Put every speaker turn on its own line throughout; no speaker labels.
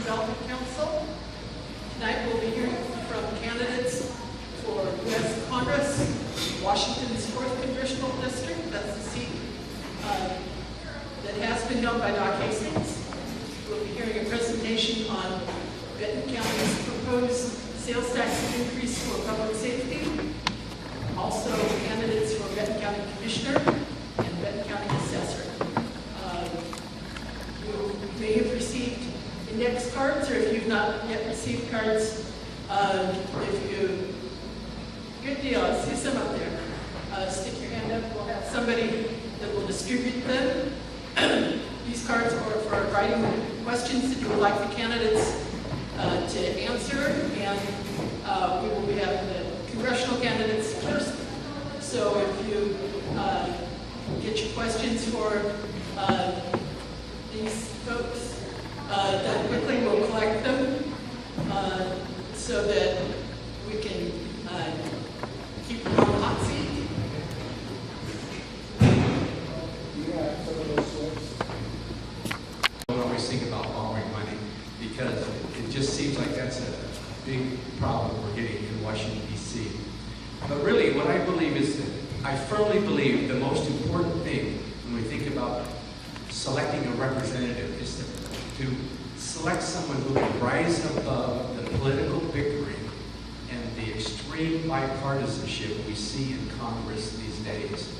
Development Council. Tonight we'll be hearing from candidates for U.S. Congress, Washington's 4th Congressional District. That's the seat that has been held by Doc Hastings. We'll be hearing a presentation on Benton County's proposed sales tax increase for public safety. Also, candidates for Benton County Commissioner and Benton County Assessor. You may have received index cards, or if you've not yet received cards, good deal, I see some up there. Stick your hand up, we'll have somebody that will distribute them. These cards are for writing questions that you would like the candidates to answer, and we will be having the congressional candidates first. So if you get your questions for these folks done quickly, we'll collect them so that we can keep them on the hot seat.
I don't always think about borrowing money because it just seems like that's a big problem we're getting in Washington, D.C. But really, what I believe is that I firmly believe the most important thing when we think about selecting a representative is to select someone who can rise above the political bickering and the extreme bipartisanship we see in Congress these days.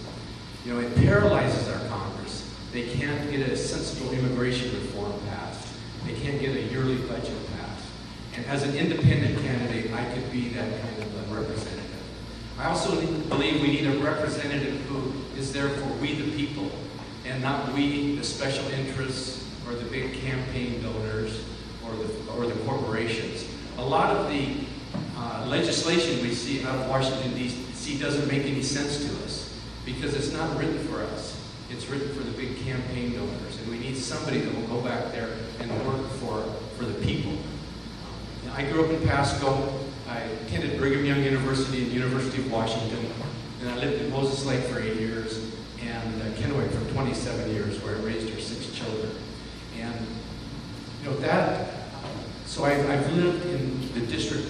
You know, it paralyzes our Congress. They can't get a sensible immigration reform passed. They can't get a yearly budget passed. And as an independent candidate, I could be that kind of a representative. I also believe we need a representative who is there for we the people, and not we, the special interests, or the big campaign donors, or the corporations. A lot of the legislation we see out of Washington, D.C. doesn't make any sense to us because it's not written for us. It's written for the big campaign donors, and we need somebody that will go back there and work for the people. I grew up in Pasco. I attended Brigham Young University and University of Washington, and I lived in Moses Lake for 8 years, and Kennewick for 27 years, where I raised our 6 children. And you know so I've lived in the district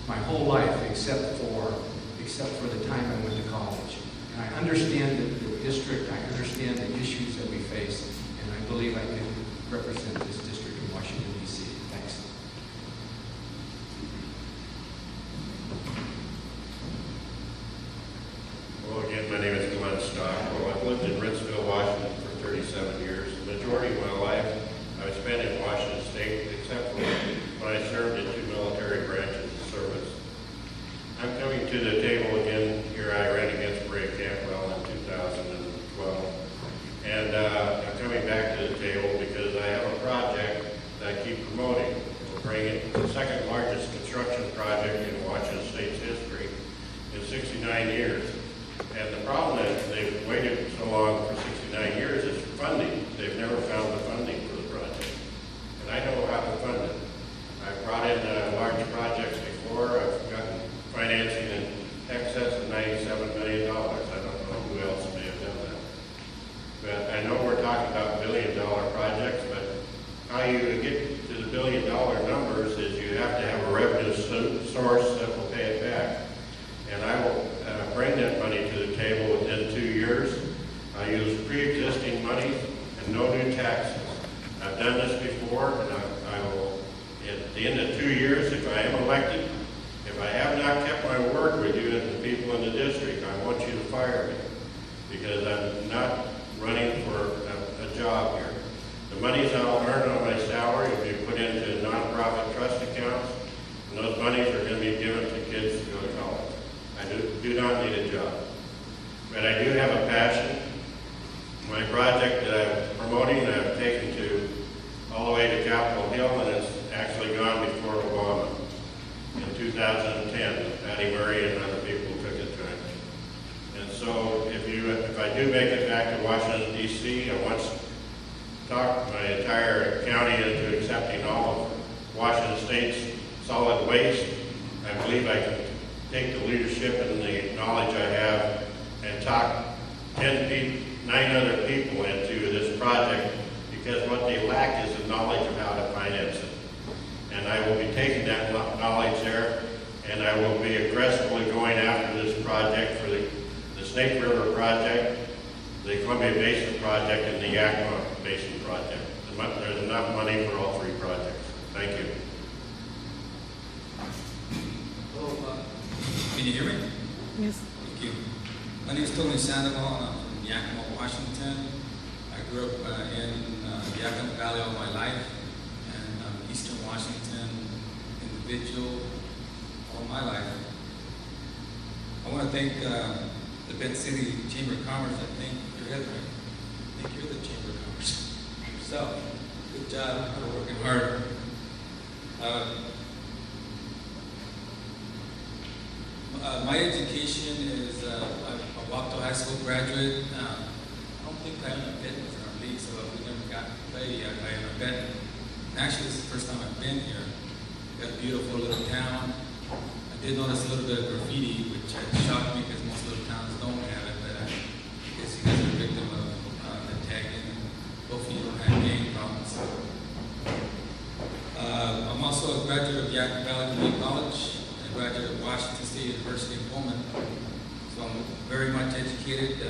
my whole life, except for the time I went to college. And I understand the district, I understand the issues that we face, and I believe I can represent this district in Washington, D.C. Thanks.
Well, again, my name is Glenn Stockwell. I've lived in Ritzville, Washington for 37 years. The majority of my life I've spent in Washington State, except for when I served in 2 military branches of service. I'm coming to the table again. Here I ran against Bray Campbell in 2012. And I'm coming back to the table because I have a project that I keep promoting. We'll bring it the second largest construction project in Washington State's history in 69 years. And the problem is they've waited so long for 69 years is funding. They've never found the funding for the project. And I know how to fund it. I've brought in large projects before. I've gotten financing in excess of $97 million. I don't know who else may have done that. But I know we're talking about billion-dollar projects, but how you get to the billion-dollar numbers is you have to have a revenue source that will pay it back. And I will bring that money to the table within 2 years. I use pre-existing money and no new taxes. I've done this before, and I will, at the end of 2 years, if I am elected, if I have not kept my word with you and the people in the district, I want you to fire me because I'm not running for a job here. The monies I'll earn on my salary will be put into nonprofit trust accounts, and those monies are going to be given to kids to go to college. I do not need a job, but I do have a passion. My project that I'm promoting, I've taken to all the way to Capitol Hill, and it's actually gone before Obama. In 2010, Patty Murray and other people took it to him. And so if I do make it back to Washington, D.C., I want to talk my entire county into accepting all of Washington State's solid waste. I believe I can take the leadership and the knowledge I have and talk 9 other people into this project because what they lack is the knowledge of how to finance it. I will be taking that knowledge there, and I will be aggressively going after this project for the Snake River project, the Columbia Basin project, and the Yakima Basin project. There's enough money for all three projects. Thank you.
Hello, can you hear me?
Yes.
Thank you. My name is Tony Sandoval. I'm from Yakima, Washington. I grew up in the Yakima Valley all my life, and I'm Eastern Washington individual all my life. I want to thank the Benton City Chamber of Commerce. I think you're head, right? I think you're the Chamber of Commerce yourself. Good job for working hard. My education is I'm a Wapto High School graduate. I don't think Kiona-Benton was in our league, so we never got to play Kiona-Benton. And actually, this is the first time I've been here. Got a beautiful little town. I did notice a little bit of graffiti, which shocked me because most little towns don't have it, but I guess you guys are a victim of the tagging, and hopefully you don't have gang problems. I'm also a graduate of Yakima Valley Community College. I graduated at Washington State University in Pullman, so I'm very much educated.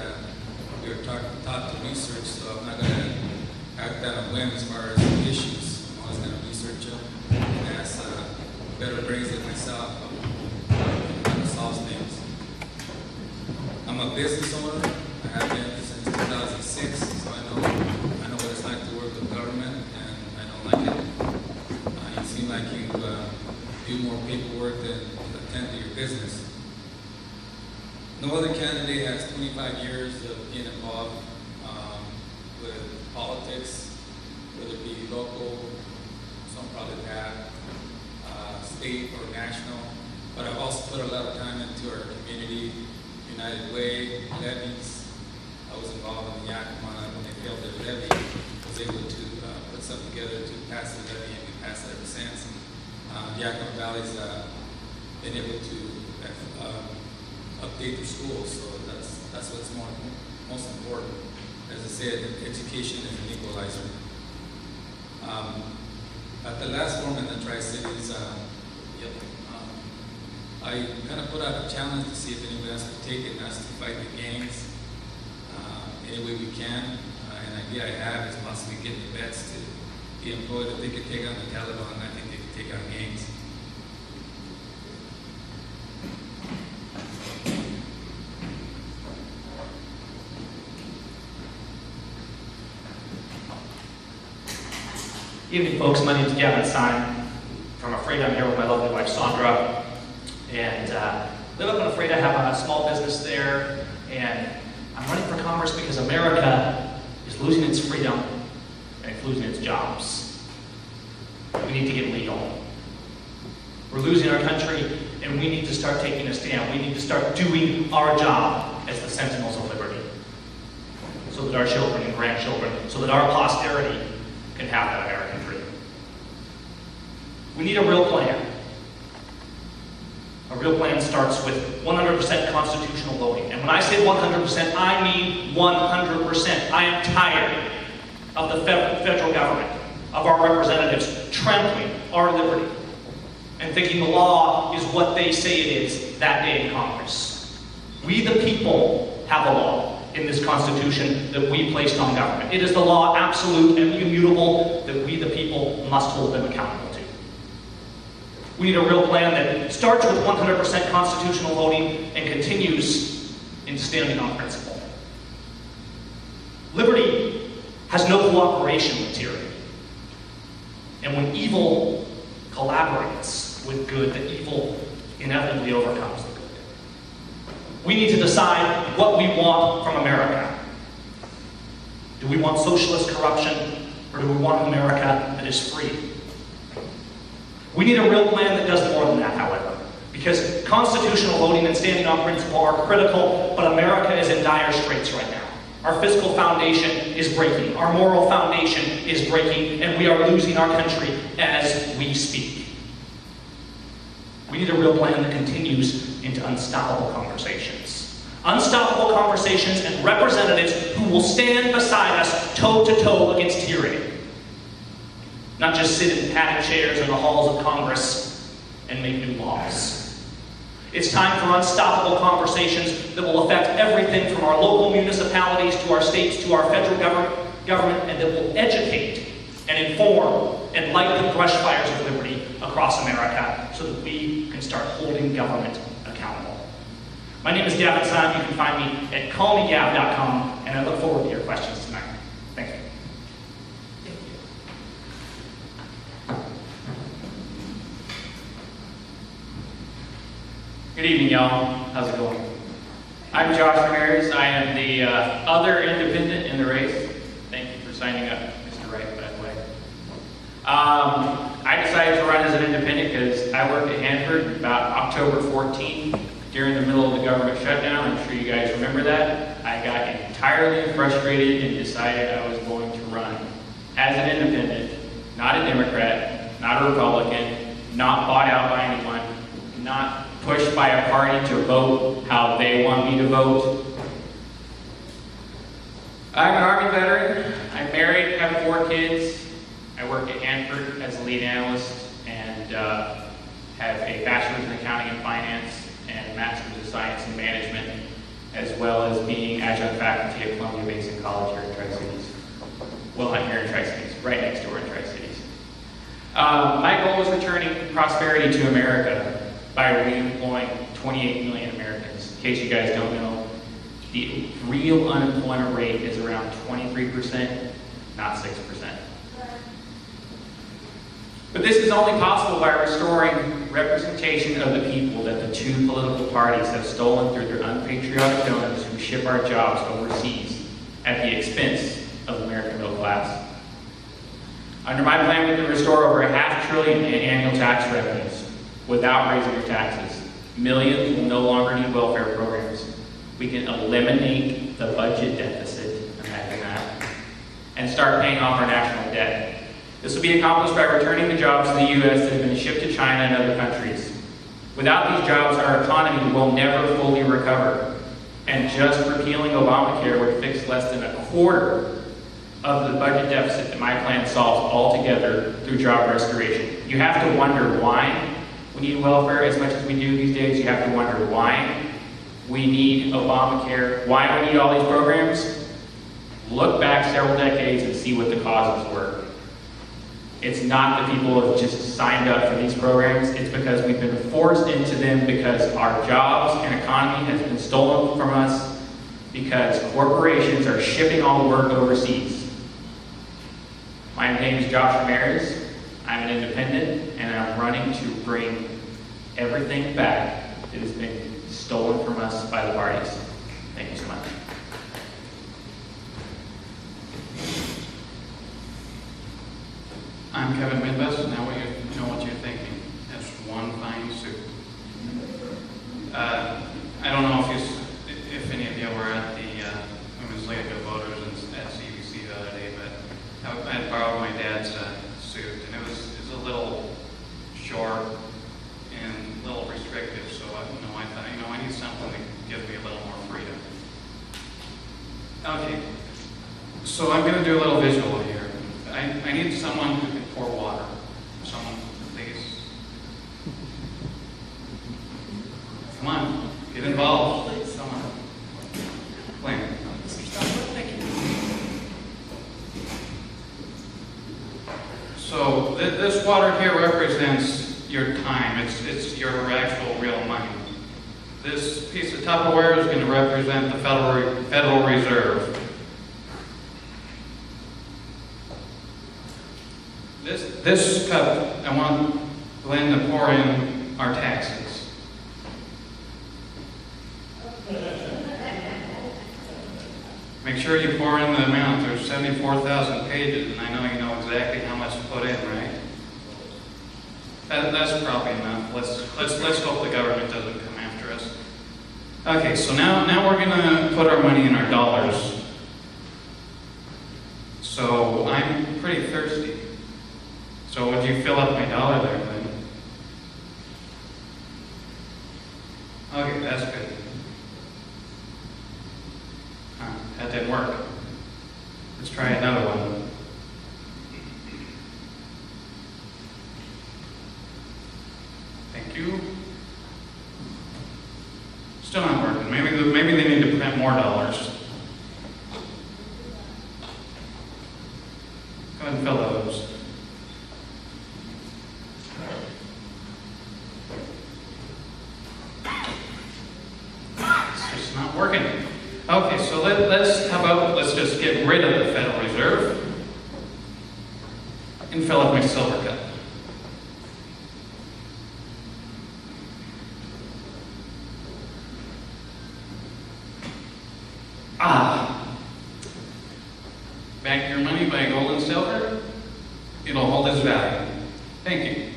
We are taught to research, so I'm not going to act out on whim as far as issues. I'm always going to research them and ask better brains than myself to solve things. I'm a business owner. I have been since 2006, so I know what it's like to work with government, and I don't like it. You seem like you do more paperwork than attend to your business. No other candidate has 25 years of being involved with politics, whether it be local, some probably have, state or national. But I've also put a lot of time into our community, United Way, levies. I was involved in the Yakima when they failed their levy. I was able to put something together to pass the levy, and we passed it ever since. Yakima Valley's been able to update their schools, so that's what's most important. As I said, education is an equalizer. At the last forum in the Tri-Cities, I kind of put out a challenge to see if anyone else would take it and us to fight the gangs any way we can. An idea I have is possibly getting the vets to be employed. If they could take on the Taliban, I think they could take on gangs.
Evening, folks. My name is Gavin Stein. From Afraid, I'm here with my lovely wife, Sandra. And live up in Afraid. I have a small business there. And I'm running for Congress because America is losing its freedom and it's losing its jobs. We need to get legal. We're losing our country, and we need to start taking a stand. We need to start doing our job as the sentinels of liberty, so that our children and grandchildren, so that our posterity can have that American freedom. We need a real plan. A real plan starts with 100% constitutional voting. And when I say 100%, I mean 100%. I am tired of the federal government, of our representatives trampling our liberty and thinking the law is what they say it is that day in Congress. We the people have a law in this Constitution that we placed on government. It is the law, absolute and immutable, that we the people must hold them accountable to. We need a real plan that starts with 100% constitutional voting and continues into standing on principle. Liberty has no cooperation with tyranny. And when evil collaborates with good, the evil inevitably overcomes the good. We need to decide what we want from America. Do we want socialist corruption, or do we want an America that is free? We need a real plan that does more than that, however, because constitutional voting and standing on principle are critical, but America is in dire straits right now. Our fiscal foundation is breaking. Our moral foundation is breaking, and we are losing our country as we speak. We need a real plan that continues into unstoppable conversations. Unstoppable conversations and representatives who will stand beside us toe-to-toe against tyranny. not just sit in padded chairs in the halls of Congress and make new laws. It's time for unstoppable conversations that will affect everything from our local municipalities to our states to our federal government, and that will educate and inform and light the brush fires of liberty across America so that we can start holding government accountable. My name is Gavin Simon. You can find me at callmegav.com, and I look forward to your questions tonight. Thank you.
Thank you.
Good evening, y'all. How's it going? I'm Josh Ramirez. I am the other independent in the race. Thank you for signing up, Mr. Wright, by the way. I decided to run as an independent because I worked at Hanford about October 14th during the middle of the government shutdown. I'm sure you guys remember that. I got entirely frustrated and decided I was going to run as an independent, not a Democrat, not a Republican, not bought out by anyone, not pushed by a party to vote how they want me to vote. I'm an Army veteran. I'm married, have 4 kids. I work at Hanford as a lead analyst and have a bachelor's in accounting and finance and a master's of science in management, as well as being adjunct faculty at Columbia-Basin College here in Tri-Cities. Well, not here in Tri-Cities, right next door in Tri-Cities. My goal is returning prosperity to America by reemploying 28 million Americans. In case you guys don't know, the real unemployment rate is around 23%, not 6%. But this is only possible by restoring representation of the people that the 2 political parties have stolen through their unpatriotic donors who ship our jobs overseas at the expense of the American middle class. Under my plan, we can restore over $500 billion in annual tax revenues without raising your taxes. Millions will no longer need welfare programs. We can eliminate the budget deficit, imagine that, and start paying off our national debt. This will be accomplished by returning the jobs to the U.S. that have been shipped to China and other countries. Without these jobs, our economy will never fully recover. And just repealing Obamacare would fix less than a quarter of the budget deficit that my plan solves altogether through job restoration. You have to wonder why we need welfare as much as we do these days. You have to wonder why we need Obamacare, why we need all these programs. Look back several decades and see what the causes were. It's not that people have just signed up for these programs. It's because we've been forced into them because our jobs and economy has been stolen from us because corporations are shipping all the work overseas. My name is Josh Ramirez. I'm an independent, and I'm running to bring everything back that has been stolen from us by the parties. Thank you so much.
I'm Kevin Midbus. Now you know what you're thinking. That's one fine suit. I don't know if any of you were at the Women's League of Voters at CBC the other day, but I had borrowed my dad's suit, and it was a little short and a little restrictive. So I thought, I need something to give me a little more freedom. Okay, so I'm going to do a little visual here. I need someone who can pour water. Someone, please. Come on, get involved. Someone. Glenn.
Mr. Stopper, thank you.
So this water here represents your time. It's your actual real money. This piece of Tupperware is going to represent the Federal Reserve. This cup, I want Glenn to pour in our taxes. Make sure you pour in the amount. There's 74,000 pages, and I know you know exactly how much to put in, right? That's probably enough. Let's hope the government doesn't come after us. Okay, so now we're gonna put our money in our dollars. So I'm pretty thirsty. So would you fill up my dollar there, Glenn? Okay, that's good. That didn't work. Let's try another one. Thank you. Still not working. Maybe they need to print more dollars. Go ahead and fill those. It's just not working. Okay, so let's just get rid of the Federal Reserve and fill up my silver cup. Back your money by gold and silver. It'll hold its value. Thank you.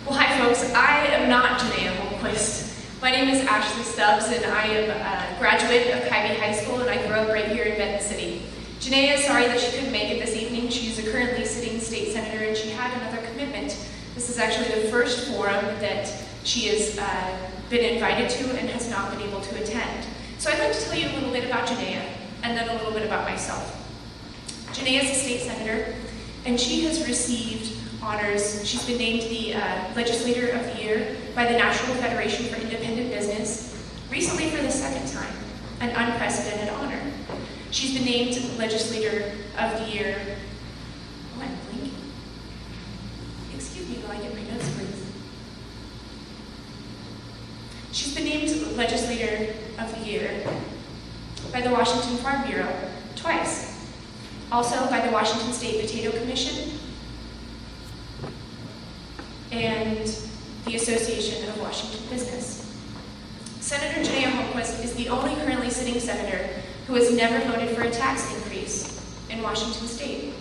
Well, hi folks, I am not Janaea Holmquist. My name is Ashley Stubbs and I am a graduate of Kiona-Benton High School and I grew up right here in Benton City. Janaea is sorry that she couldn't make it this evening. She's a currently sitting state senator and she had another commitment. This is actually the first forum that she has been invited to and has not been able to attend. So I'd like to tell you a little bit about Janaea and then a little bit about myself. Janaea is a state senator and she has received honors. She's been named the Legislator of the Year by the National Federation for Independent Business, recently for the second time, an unprecedented honor. She's been named Legislator of the Year. Oh, I'm blinking. Excuse me while I get my notes, please. She's been named Legislator of the Year by the Washington Farm Bureau twice. Also by the Washington State Potato Commission and the Association of Washington Business. Senator Janaea Holmquist is the only currently sitting senator who has never voted for a tax increase in Washington State.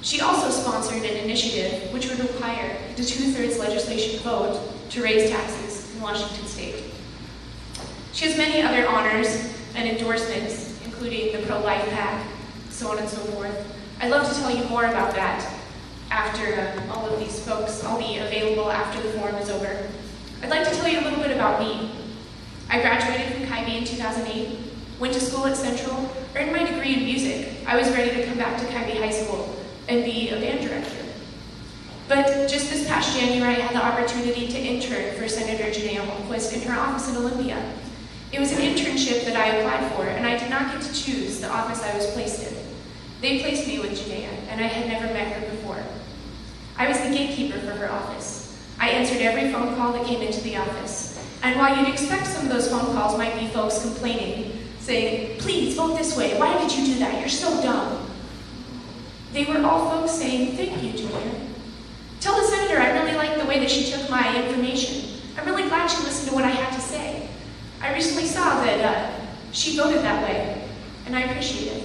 She also sponsored an initiative which would require the 2/3 legislation vote to raise taxes in Washington State. She has many other honors and endorsements, including the Pro-Life PAC, so on and so forth. I'd love to tell you more about that after all of these folks. I'll be available after the forum is over. I'd like to tell you a little bit about me. I graduated from Kiona in 2008, went to school at Central, earned my degree in music. I was ready to come back to Kiona High School and be a band director. But just this past January, I had the opportunity to intern for Senator Janaea Holmquist in her office in Olympia. It was an internship that I applied for, and I did not get to choose the office I was placed in. They placed me with Janaea, and I had never met her before. I was the gatekeeper for her office. I answered every phone call that came into the office. And while you'd expect some of those phone calls might be folks complaining, saying, please vote this way, why did you do that, you're so dumb. They were all folks saying, thank you, Janaea. Tell the senator I really liked the way that she took my information. I'm really glad she listened to what I had to say. I recently saw that she voted that way, and I appreciate it.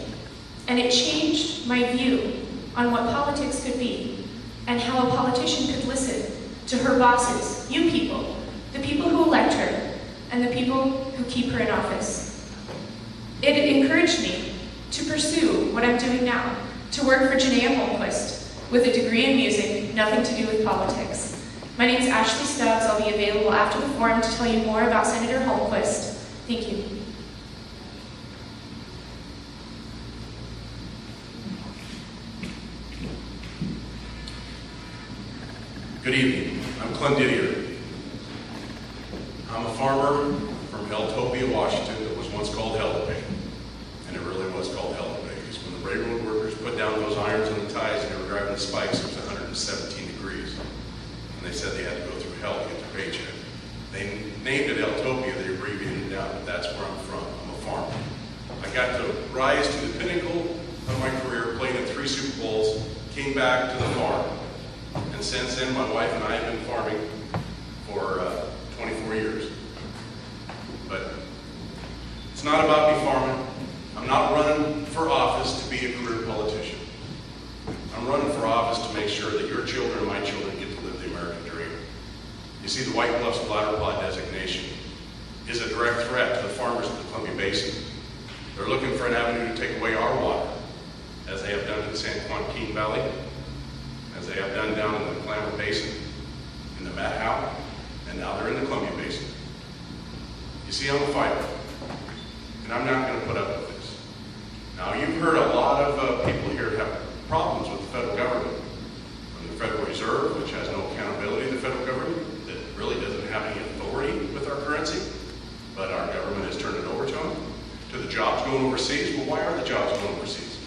And it changed my view on what politics could be and how a politician could listen to her bosses, you people, the people who elect her, and the people who keep her in office. It encouraged me to pursue what I'm doing now, to work for Janaea Holmquist with a degree in music, nothing to do with politics. My name is Ashley Stubbs. I'll be available after the forum to tell you more about Senator Holmquist. Thank you.
Good evening. I'm Clint Didier. I'm a farmer from Eltopia, Washington that was once called Hell to Pay. And it really was called Hell to Pay. Because when the railroad workers put down those irons on the ties and they were driving the spikes, it was 117 degrees. And they said they had to go through hell to get their paycheck. They named it Eltopia, they abbreviated it down, but that's where I'm from. I'm a farmer. I got to rise to the pinnacle of my career, playing in 3 Super Bowls, came back to the farm. And since then, my wife and I have been farming for 24 years. But it's not about me farming. I'm not running for office to be a career politician. I'm running for office to make sure that your children and my children get to live the American dream. You see, the White Bluffs bladder plot designation is a direct threat to the farmers of the Columbia Basin. They're looking for an avenue to take away our water, as they have done in the San Joaquin Valley, as they have done down in the Klamath Basin, in the Matt Howe, and now they're in the Columbia Basin. see, I'm a fighter, and I'm not going to put up with this. Now, you've heard a lot of people here have problems with the federal government. From the Federal Reserve, which has no accountability to the federal government, that really doesn't have any authority with our currency, but our government has turned it over to them. To the jobs going overseas. Well, why are the jobs going overseas?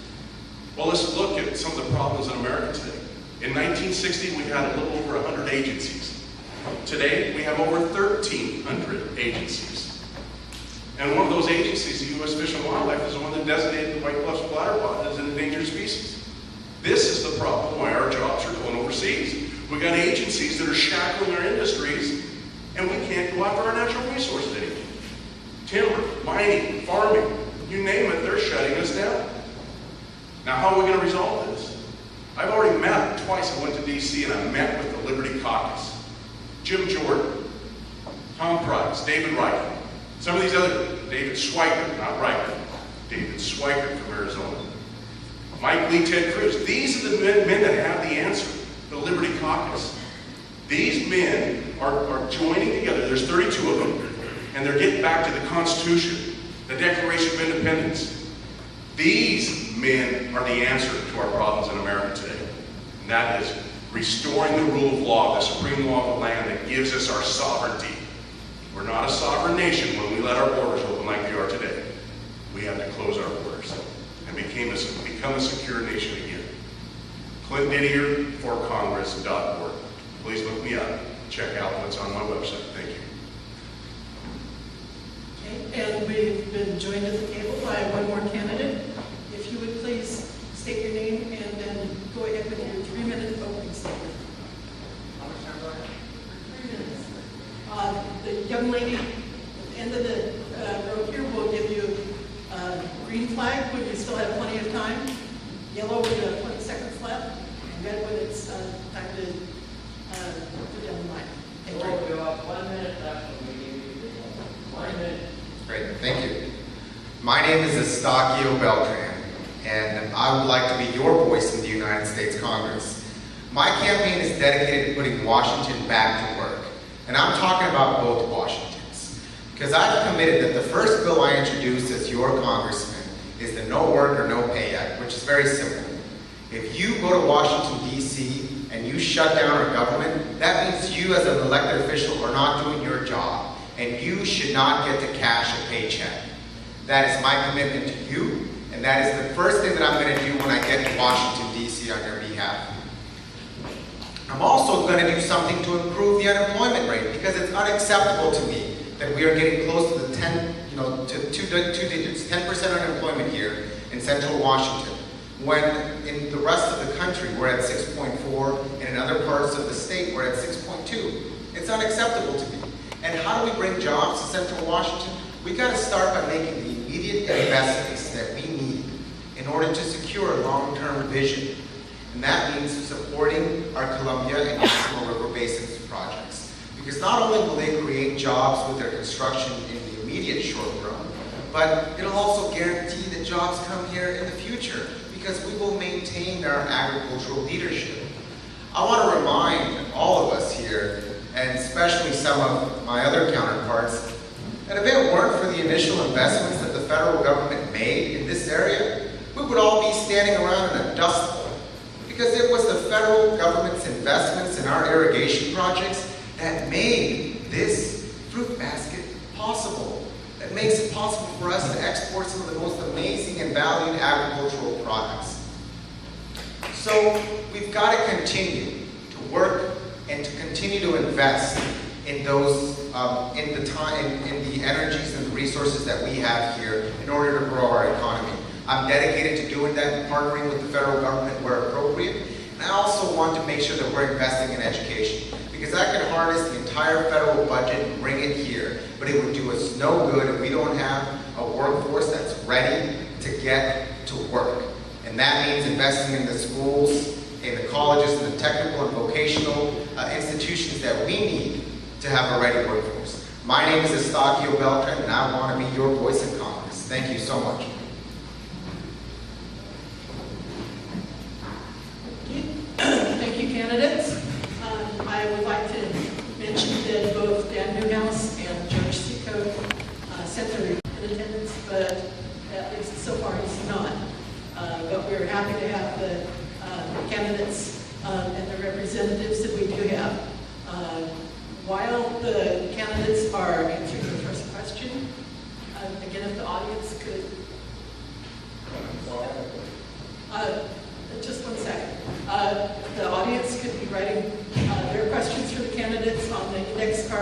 Well, let's look at some of the problems in America today. In 1960, we had a little over 100 agencies. Today, we have over 1,300 agencies. And one of those agencies, the U.S. Fish and Wildlife, is the one that designated the white bluffs bladderwort as an endangered species. This is the problem why our jobs are going overseas. We've got agencies that are shackling our industries, and we can't go after our natural resources anymore. Timber, mining, farming, you name it, they're shutting us down. Now, how are we going to resolve this? I've already met twice. I went to D.C. and I met with the Liberty Caucus. Jim Jordan, Tom Price, David Reichert, some of these other, David Schweikert, not Reichert, David Schweikert from Arizona, Mike Lee, Ted Cruz. These are the men that have the answer, the Liberty Caucus. These men are joining together. There's 32 of them, and they're getting back to the Constitution, the Declaration of Independence. These men are the answer to our problems in America today. And that is restoring the rule of law, the supreme law of the land that gives us our sovereignty. We're not a sovereign nation when we let our borders open like they are today. We have to close our borders and become a secure nation again. ClintonDidier4Congress.org. Please look me up. Check out what's on my website. Thank you.
Okay, and we've been joined at the table by one more candidate. If you would please state your name and then go ahead with your 3-minute opening statement. How much time do I have? 3 minutes. The young lady at the end of the row here will give you a green flag when you still have plenty of time, yellow when you have 20 seconds left, and red when it's time to put down the line. Thank you.
We have 1 minute left when we give you 1 minute.
Great, thank you. My name is Estaquio Beltran, and I would like to be your voice in the United States Congress. My campaign is dedicated to putting Washington back to work, and I'm talking about both Washingtons, because I've committed that the first bill I introduce as your congressman is the No Work or No Pay Act, which is very simple. If you go to Washington, D.C., and you shut down our government, that means you as an elected official are not doing your job, and you should not get to cash a paycheck. That is my commitment to you, and that is the first thing that I'm going to do when I get to Washington, D.C. on your behalf. I'm also going to do something to improve the unemployment rate, because it's unacceptable to me that we are getting close to the 10 digits, 10% unemployment here in Central Washington, when in the rest of the country we're at 6.4, and in other parts of the state we're at 6.2. It's unacceptable to me. And how do we bring jobs to Central Washington? We got to start by making the immediate investments that we need in order to secure a long-term vision. And that means supporting our Columbia and Yakima River Basins projects. Because not only will they create jobs with their construction in the immediate short run, but it'll also guarantee that jobs come here in the future, because we will maintain our agricultural leadership. I want to remind all of us here, and especially some of my other counterparts, that if it weren't for the initial investments that the federal government made in this area, we would all be standing around in a dust bowl. Because it was the federal government's investments in our irrigation projects that made this fruit basket possible. That makes it possible for us to export some of the most amazing and valued agricultural products. So we've got to continue to work and to continue to invest in those, in the energies and the resources that we have here in order to grow our economy. I'm dedicated to doing that and partnering with the federal government where appropriate. And I also want to make sure that we're investing in education, because I can harness the entire federal budget and bring it here, but it would do us no good if we don't have a workforce that's ready to get to work. And that means investing in the schools, in the colleges, and the technical and vocational institutions that we need to have a ready workforce. My name is Estaquio Beltran, and I want to be your voice in Congress. Thank you so much.
Thank you, candidates. I would like to mention that both Dan Newhouse and Judge Seacoat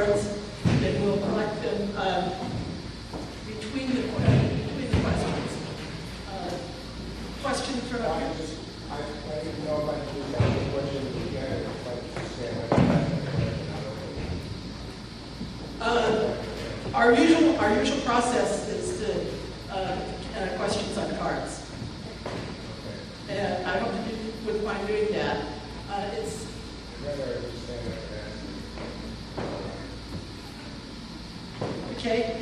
cards, then we'll collect them between the questions. Question from up here?
I didn't know if I could ask a question again, if I could say
Our usual process is to questions on cards. And I don't think you wouldn't mind doing that. It's okay.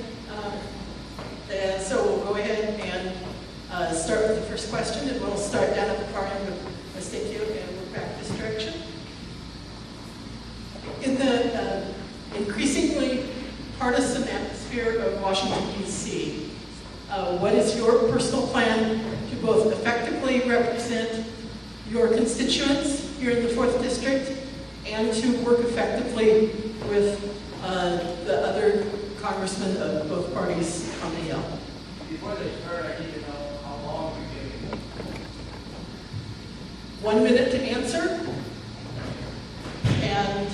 And so we'll go ahead and start with the first question, and we'll start down at the far end with Mistake and work back this direction. In the increasingly partisan atmosphere of Washington, D.C., what is your personal plan to both effectively represent your constituents here in the 4th District and to work effectively with the other congressmen of both parties on the Hill?
Before they start, I need to know how long we're giving them.
1 minute to answer, and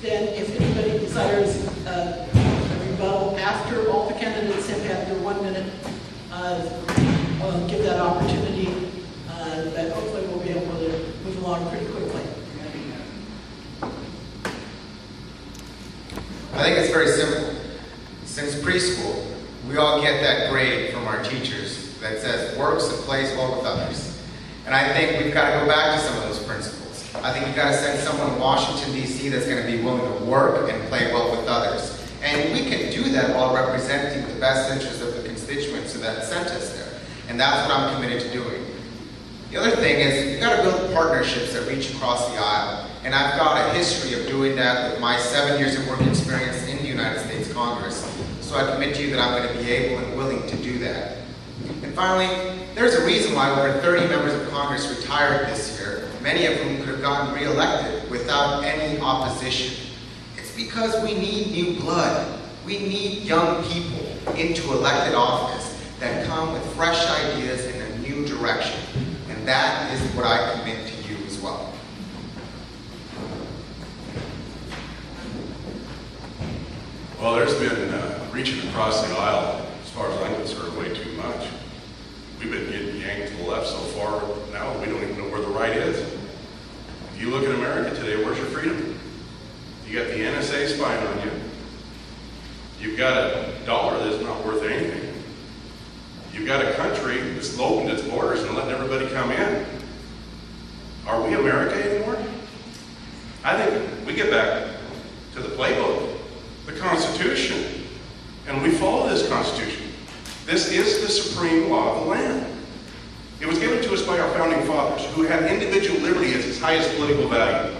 then if anybody desires a rebuttal after all the candidates have had their 1 minute, I'll give that opportunity, but hopefully we'll be able to move along pretty quickly.
I think it's very simple. Since preschool, we all get that grade from our teachers that says works and plays well with others. And I think we've got to go back to some of those principles. I think we've got to send someone in Washington, D.C. that's going to be willing to work and play well with others. And we can do that while representing the best interests of the constituents that sent us there. And that's what I'm committed to doing. The other thing is, we've got to build partnerships that reach across the aisle. And I've got a history of doing that with my 7 years of work experience in the United States Congress. So I commit to you that I'm going to be able and willing to do that. And finally, there's a reason why over 30 members of Congress retired this year, many of whom could have gotten re-elected without any opposition. It's because we need new blood. We need young people into elected office that come with fresh ideas in a new direction. And that is what I commit to you as well.
Well, there's been reaching across the aisle, as far as I'm concerned, way too much. We've been getting yanked to the left so far now we don't even know where the right is. If you look at America today, where's your freedom? You got the NSA spying on you. You've got a dollar that's not worth anything. You've got a country that's opened its borders and letting everybody come in. Are we America anymore? I think we get back to the playbook, the Constitution, and we follow this Constitution. This is the supreme law of the land. It was given to us by our founding fathers, who had individual liberty as its highest political value.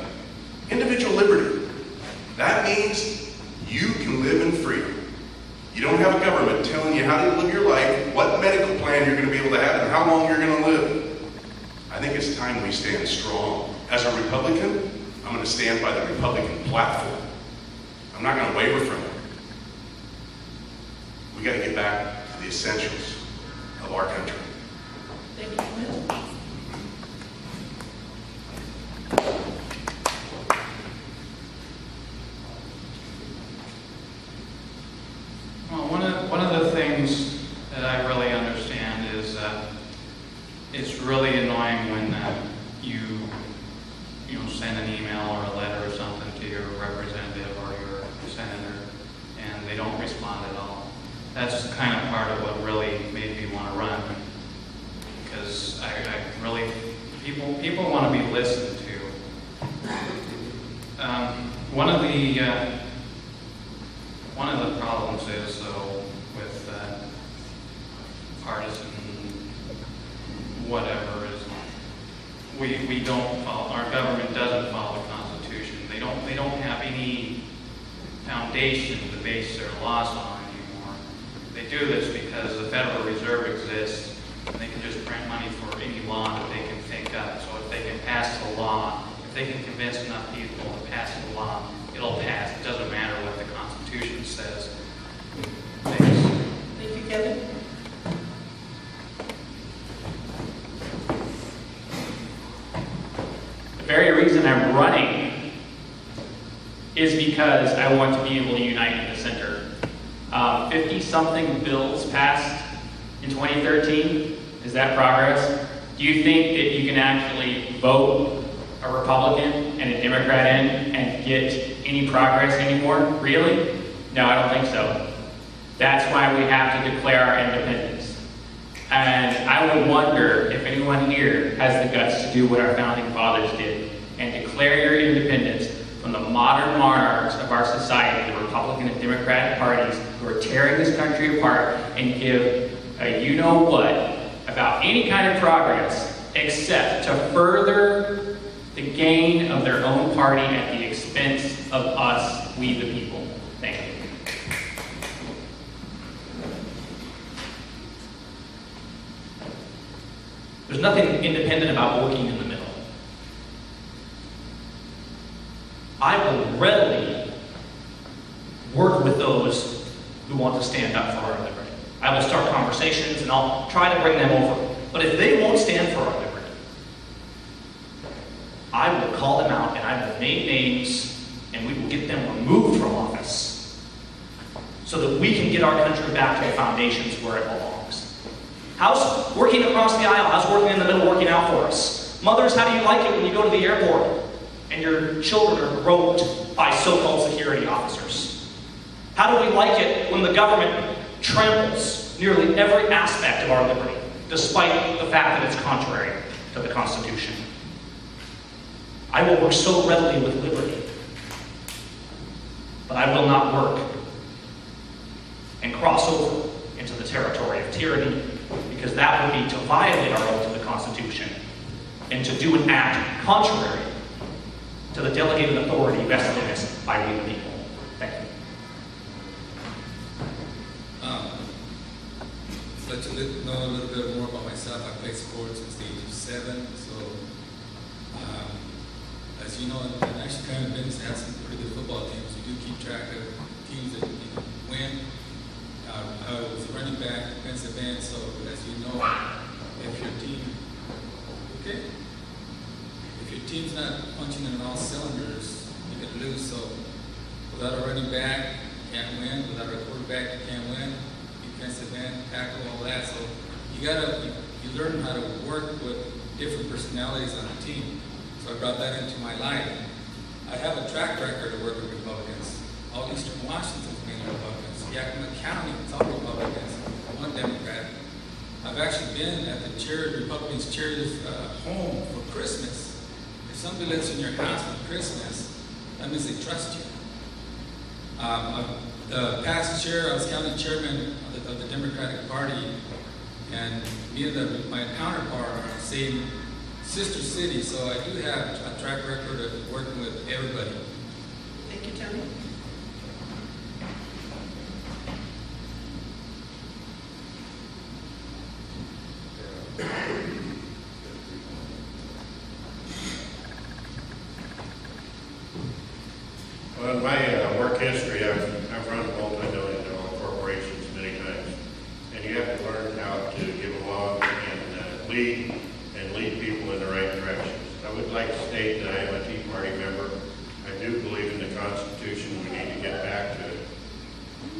Individual liberty. That means you can live in freedom. You don't have a government telling you how to live your life, what medical plan you're going to be able to have, and how long you're going to live. I think it's time we stand strong. As a Republican, I'm going to stand by the Republican platform. I'm not going to waver from it. We got to get back to the essentials of our country.
Thank you, Will.
Well, one of the things that I really understand is it's really annoying when you send an email or a letter or something to your representative or your senator and they don't respond at all. That's kind of part of what really made me want to run, because I really people want to be listened to. One of the problems is, though, with partisan whatever is we don't follow, our government doesn't follow the Constitution. They don't have any foundation to base their laws on anymore. They do this because the Federal Reserve exists and they can just print money for any law that they can think up. So if they can pass the law, if they can convince enough people to pass the law, it'll pass. It doesn't matter what the Constitution says. Thanks.
Thank you, Kevin.
The very reason I'm running is because I want to be able to unite in the center. 50-something bills passed in 2013. Is that progress? Do you think that you can actually vote a Republican and a Democrat in and get any progress anymore? Really? No, I don't think so. That's why we have to declare our independence. And I would wonder if anyone here has the guts to do what our founding fathers did and declare your independence from the modern monarchs of our society, the Republican and Democratic parties who are tearing this country apart, and give a you-know-what about any kind of progress except to further the gain of their own party at the expense of us, we the people. Thank you.
There's nothing independent about working in the middle. I will readily work with those who want to stand up for our liberty. I will start conversations and I'll try to bring them over. But if they won't stand for our liberty, I will call them out and I will name names and we will get them removed from office so that we can get our country back to the foundations where it belongs. How's working across the aisle? How's working in the middle working out for us? Mothers, how do you like it when you go to the airport and your children are groped by so-called security officers? How do we like it when the government tramples nearly every aspect of our liberty, despite the fact that it's contrary to the Constitution? I will work so readily with liberty, but I will not work and cross over into the territory of tyranny, because that would be to violate our oath to the Constitution and to do an act contrary to the delegated authority vested in us by we the people. Thank you.
Let you know a little bit more about myself. I played sports since the age of 7. So, as you know, in actually kind of business, has some pretty good football teams. You do keep track of teams that win. I was a running back, defensive end. So, as you know, if your team's not punching in all cylinders, you could lose. So, without a running back, you can't win. Without a quarterback, you can't win. Defensive end, tackle, all that. So you learn how to work with different personalities on a team. So I brought that into my life. I have a track record of working with Republicans. All Eastern Washington's been Republicans. Yakima County, it's all Republicans. One Democrat. I've actually been at the Republicans' charity's home for Christmas. If somebody lives in your house for Christmas, that means they trust you. The past chair, I was county chairman of the Democratic Party, and me and my counterpart are in the same sister city, so I do have a track record of working with everybody.
Thank you, Tony.
Well, in my work history, I've run multi-million-dollar corporations many times, and you have to learn how to get along and lead people in the right direction. I would like to state that I am a Tea Party member. I do believe in the Constitution. We need to get back to it.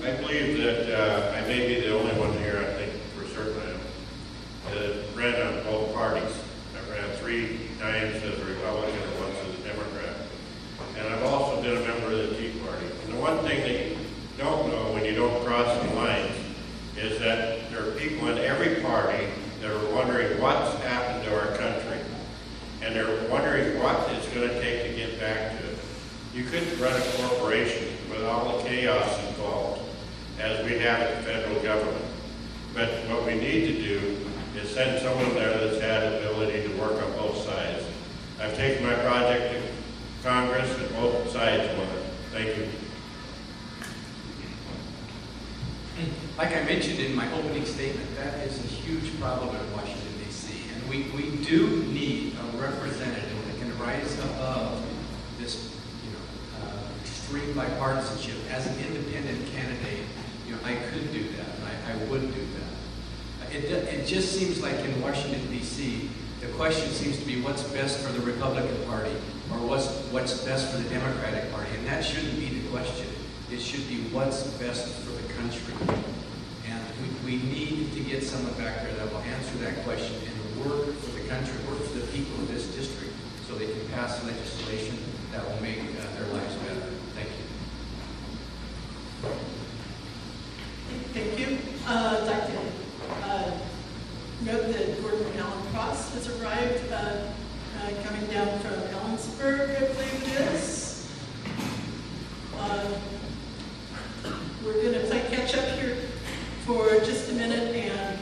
I believe that I may be the only one here, I think for certain I am, that ran on both parties. I ran 3 times as a Republican and once as a Democrat. And I've also been a member of the Tea Party. And the one thing that you don't know when you don't cross the lines is that there are people in every party that are wondering what's happened to our country. And they're wondering what it's going to take to get back to it. You couldn't run a corporation with all the chaos involved as we have in the federal government. But what we need to do is send someone there that's had ability to work on both sides. I've taken my project to Congress and both sides want it. Thank you.
Like I mentioned in my opening statement, that is a huge problem in Washington, D.C. And we do need a representative that can rise above this, extreme bipartisanship. As an independent candidate, I could do that, and I would do that. It just seems like in Washington, D.C., the question seems to be what's best for the Republican Party or what's best for the Democratic Party. And that that shouldn't be the question. It should be what's best for the country. And we need to get someone back there that will answer that question and work for the country, work for the people of this district, so they can pass legislation that will make their lives better. Thank you.
Thank you. I'd like to note that Gordon Allen Cross has arrived, coming down from Ellensburg, I believe it is. We're going to play catch up here for just a minute and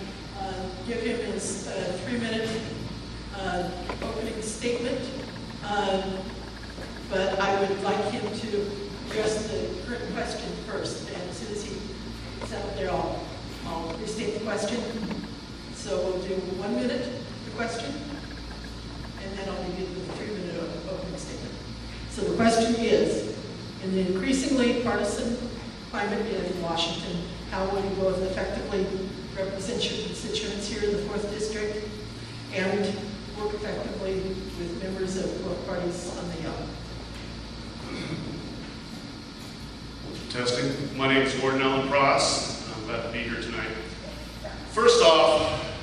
give him his 3-minute opening statement. But I would like him to address the current question first. And as soon as he gets out there, I'll restate the question. So we'll do 1 minute, the question, and then I'll begin with the 3-minute opening statement. So the question is, in the increasingly partisan climate in Washington, how will you both effectively represent your constituents here in the 4th District and work effectively with members of both parties on the Hill?
Testing. My name is Gordon Allen Cross. I'm glad to be here tonight. First off,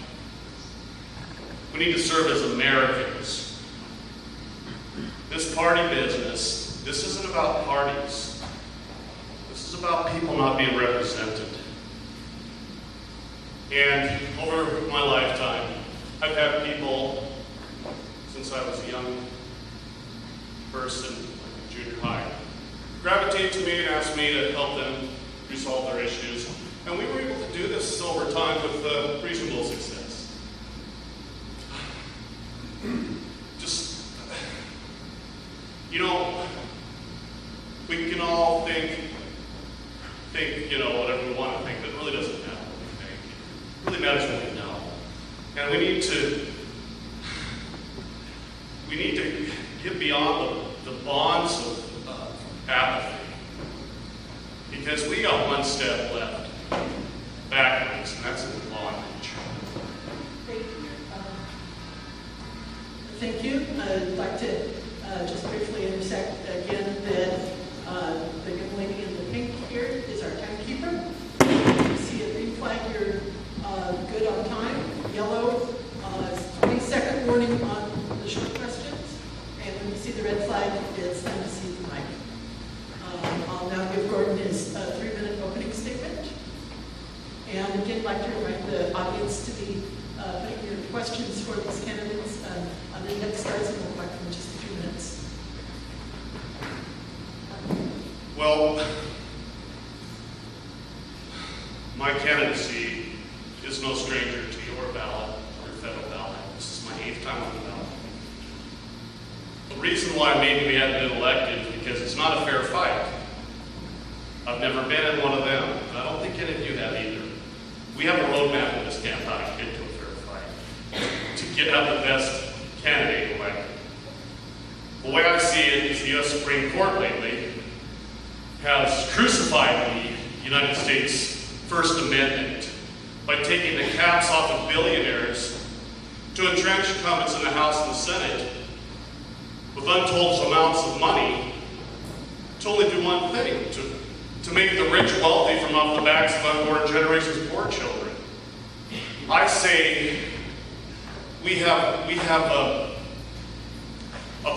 we need to serve as Americans. This party business, this isn't about parties. This is about people not being represented. And over my lifetime, I've had people, since I was a young person, like in junior high, gravitate to me and ask me to help them resolve their issues. And we were able to do this over time with reasonable success. Just, you know, we can all think, you know, whatever we want to think, but it really doesn't matter what we think. It really matters what we know. And we need to get beyond the bonds of apathy. Because we got one step left backwards, and that's in bondage.
Thank you. I'd like to just briefly intersect again that the young lady in the pink here is our timekeeper. You see a green flag, you're good on time. Yellow, 20-second warning on the short questions. And when you see the red flag, it's time to see the mic. I'll now give Gordon his 3-minute opening statement. And again, I'd like to remind the audience to be putting your questions for these candidates on the next slides, and we'll back in just a few minutes.
Well, my candidacy is no stranger to your ballot, your federal ballot. This is my 8th time on the ballot. The reason why maybe we haven't been elected is because it's not a fair fight. I've never been in one of them, and I don't think any of you have either. We have a roadmap in this camp how to get to a fair fight, to get out the best candidate elected. The way I see it is the U.S. Supreme Court lately has crucified the United States First Amendment by taking the caps off of billionaires to entrench incumbents in the House and the Senate with untold amounts of money to only do one thing, to make the rich wealthy from off the backs of unborn generations of poor children. I say we have a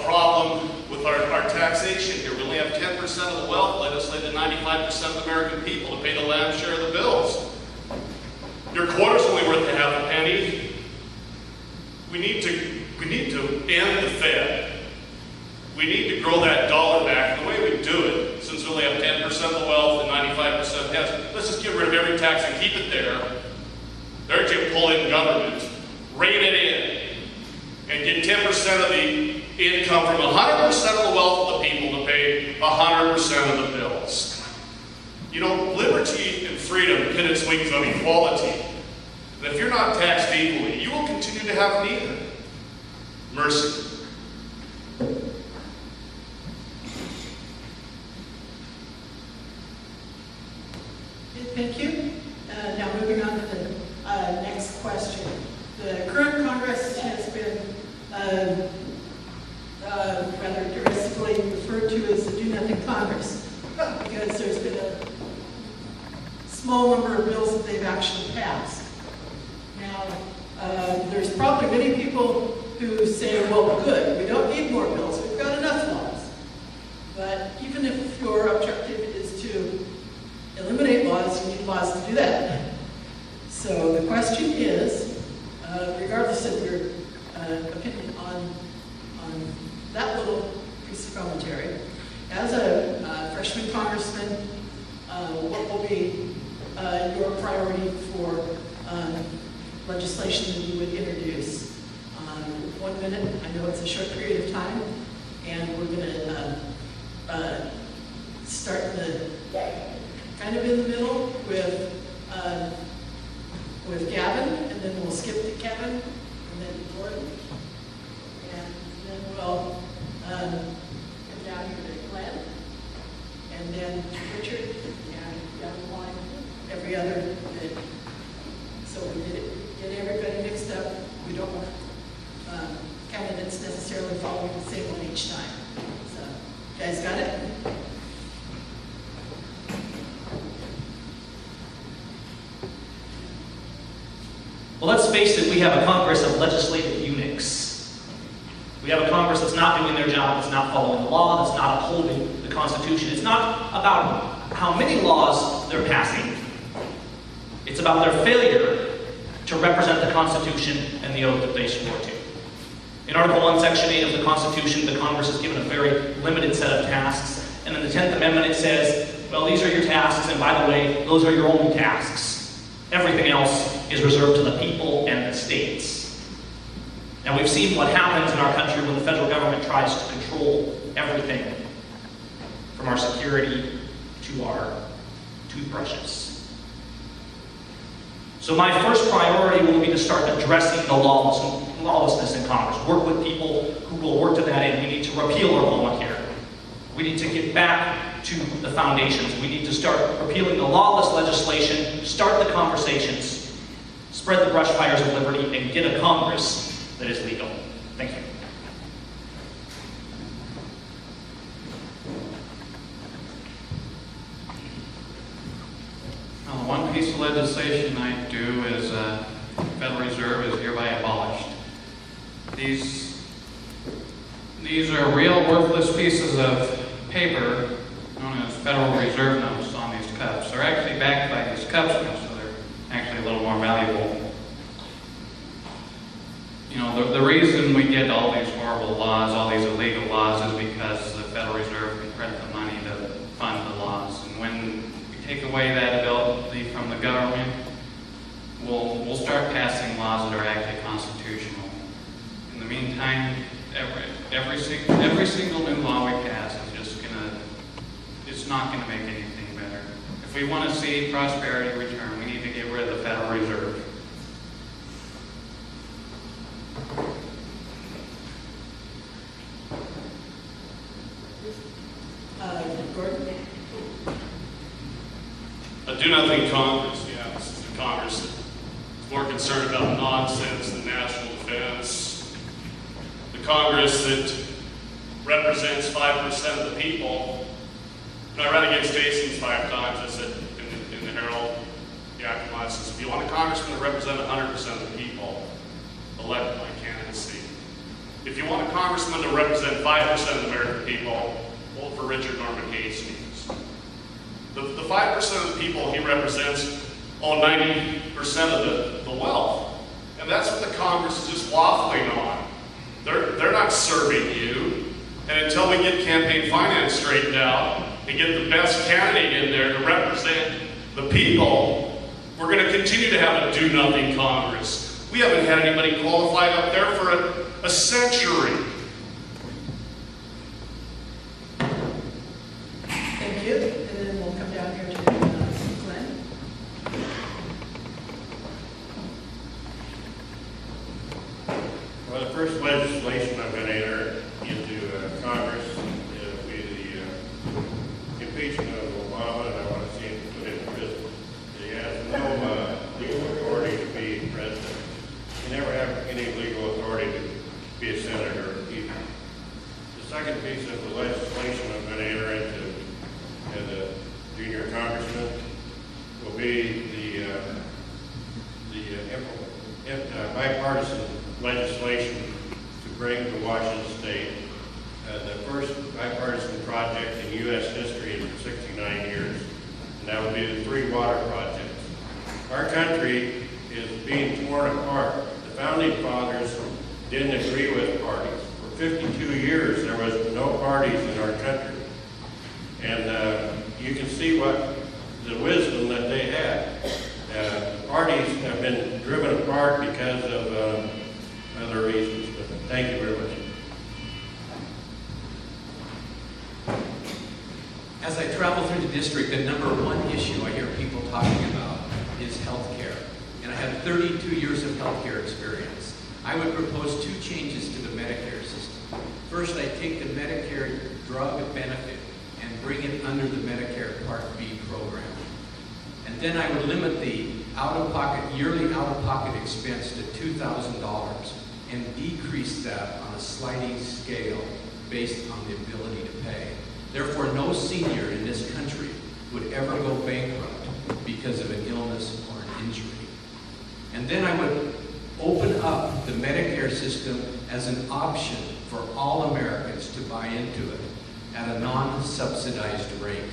problem with our taxation here. We only have 10% of the wealth legislated, 95% of the American people to pay the lion's share of the bills. Your quarter's only worth a half a penny. We need to end the Fed. We need to grow that dollar back. And the way we do it, since we only have 10% of the wealth and 95% has, let's just get rid of every tax and keep it there. They're to pull in government, rein it in, and get 10% of the income from 100% of the wealth of the people to pay 100% of the bills. You know, liberty and freedom pin its wings on equality. And if you're not taxed equally, you will continue to have neither. Mercy.
Thank you. Now moving on to the next question. The current Congress has been rather aggressively referring referred to as the Do-Nothing Congress, because there's been a small number of bills that they've actually passed. Now, there's probably many people who say, well, good, we don't need more bills, we've got enough laws. But even if your objective is to eliminate laws, you need laws to do that. So the question is, regardless of your opinion on that little piece of commentary, as a freshman congressman, what will be your priority for legislation that you would introduce? 1 minute, I know it's a short period of time, and we're going to start kind of in the middle with Gavin, and then we'll skip to Kevin, and then Gordon, and then we'll come down here to Glenn, and then to Richard, and down the line, every other bit. So we get everybody mixed up. We don't want candidates necessarily following the same one each time. So, you guys got it?
Well, let's face it, we have a Congress of legislative eunuchs. We have a Congress that's not doing their job, that's not following the law, that's not upholding the Constitution. It's not about how many laws they're passing. It's about their failure to represent the Constitution and the oath that they swore to. In Article 1, Section 8 of the Constitution, the Congress is given a very limited set of tasks. And in the 10th Amendment, it says, well, these are your tasks, and by the way, those are your only tasks. Everything else is reserved to the people and the states. And we've seen what happens in our country when the federal government tries to control everything, from our security to our toothbrushes. So my first priority will be to start addressing the lawlessness in Congress. Work with people who will work to that end. We need to repeal Obamacare. We need to get back to the foundations. We need to start repealing the lawless legislation, start the conversations, spread the brush fires of liberty, and get a Congress that is legal. Thank you.
One piece of legislation I do is the Federal Reserve is hereby abolished. These are real worthless pieces of paper known as Federal Reserve notes on these cups. They're actually backed by these cups now, so they're actually a little more valuable. You know, the reason we get all these horrible laws, all these illegal laws, is because the Federal Reserve can print the money to fund the laws. And when we take away that ability from the government, we'll start passing laws that are actually constitutional. In the meantime, every single new law we pass is just it's not gonna make anything better. If we want to see prosperity return, we need to get rid of the Federal Reserve.
Gordon?
A do-nothing Congress. Yeah, this is the Congress that's more concerned about nonsense than national defense. The Congress that represents 5% of the people. And I ran against Jason's 5 times. I said in the Herald, the acting license, if you want a congressman to represent 100% of the people, elect my candidacy. If you want a congressman to represent 5% of the American people, vote for Richard Norman Hastings. The 5% of the people he represents own 90% of the wealth. And that's what the Congress is just waffling on. They're not serving you. And until we get campaign finance straightened out and get the best candidate in there to represent the people, we're going to continue to have a do-nothing Congress. We haven't had anybody qualified up there for a century.
Thank you. And then we'll come down here to Glenn.
Well, the first legislation I'm going to enter into Congress will be the impeachment of Obama, and I want to see him put in prison. He has no legal authority to be president. He never had any legal authority to be a senator either. The second piece of the legislation That would be the 3 water projects. Our country is being torn apart. The founding fathers didn't agree with parties. For 52 years, there was no parties in our country. And you can see what the wisdom that they had. Parties have been driven apart because of other reasons. But thank you very much.
As I travel through the district, the number one issue I hear people talking about is health care. And I have 32 years of health care experience. I would propose 2 changes to the Medicare system. First, I take the Medicare drug benefit and bring it under the Medicare Part B program. And then I would limit the yearly out-of-pocket expense to $2,000 and decrease that on a sliding scale based on the ability to pay. Therefore, no senior in this country would ever go bankrupt because of an illness or an injury. And then I would open up the Medicare system as an option for all Americans to buy into it at a non-subsidized rate.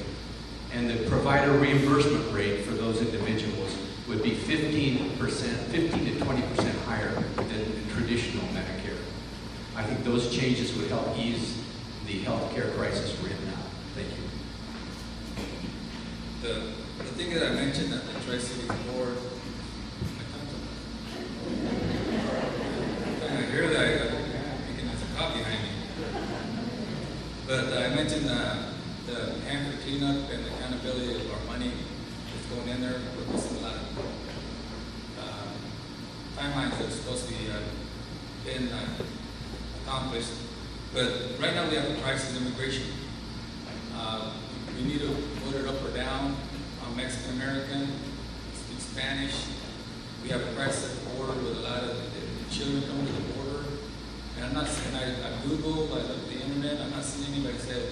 And the provider reimbursement rate for those individuals would be 15 to 20% higher than traditional Medicare. I think those changes would help ease the health care crisis we're in now. Thank you.
The thing that I mentioned at the Tri-City Board, I hear that, I'm thinking there's a cop behind me. But I mentioned the Hanford cleanup and the accountability of our money that's going in there. We're missing a lot of timelines that's supposed to be been accomplished. But right now we have a crisis in immigration. We need to vote it up or down. I'm Mexican American, speak Spanish. We have a crisis at the border with a lot of children coming to the border. And I'm not saying, I Googled, I looked at the internet, I'm not seeing anybody say,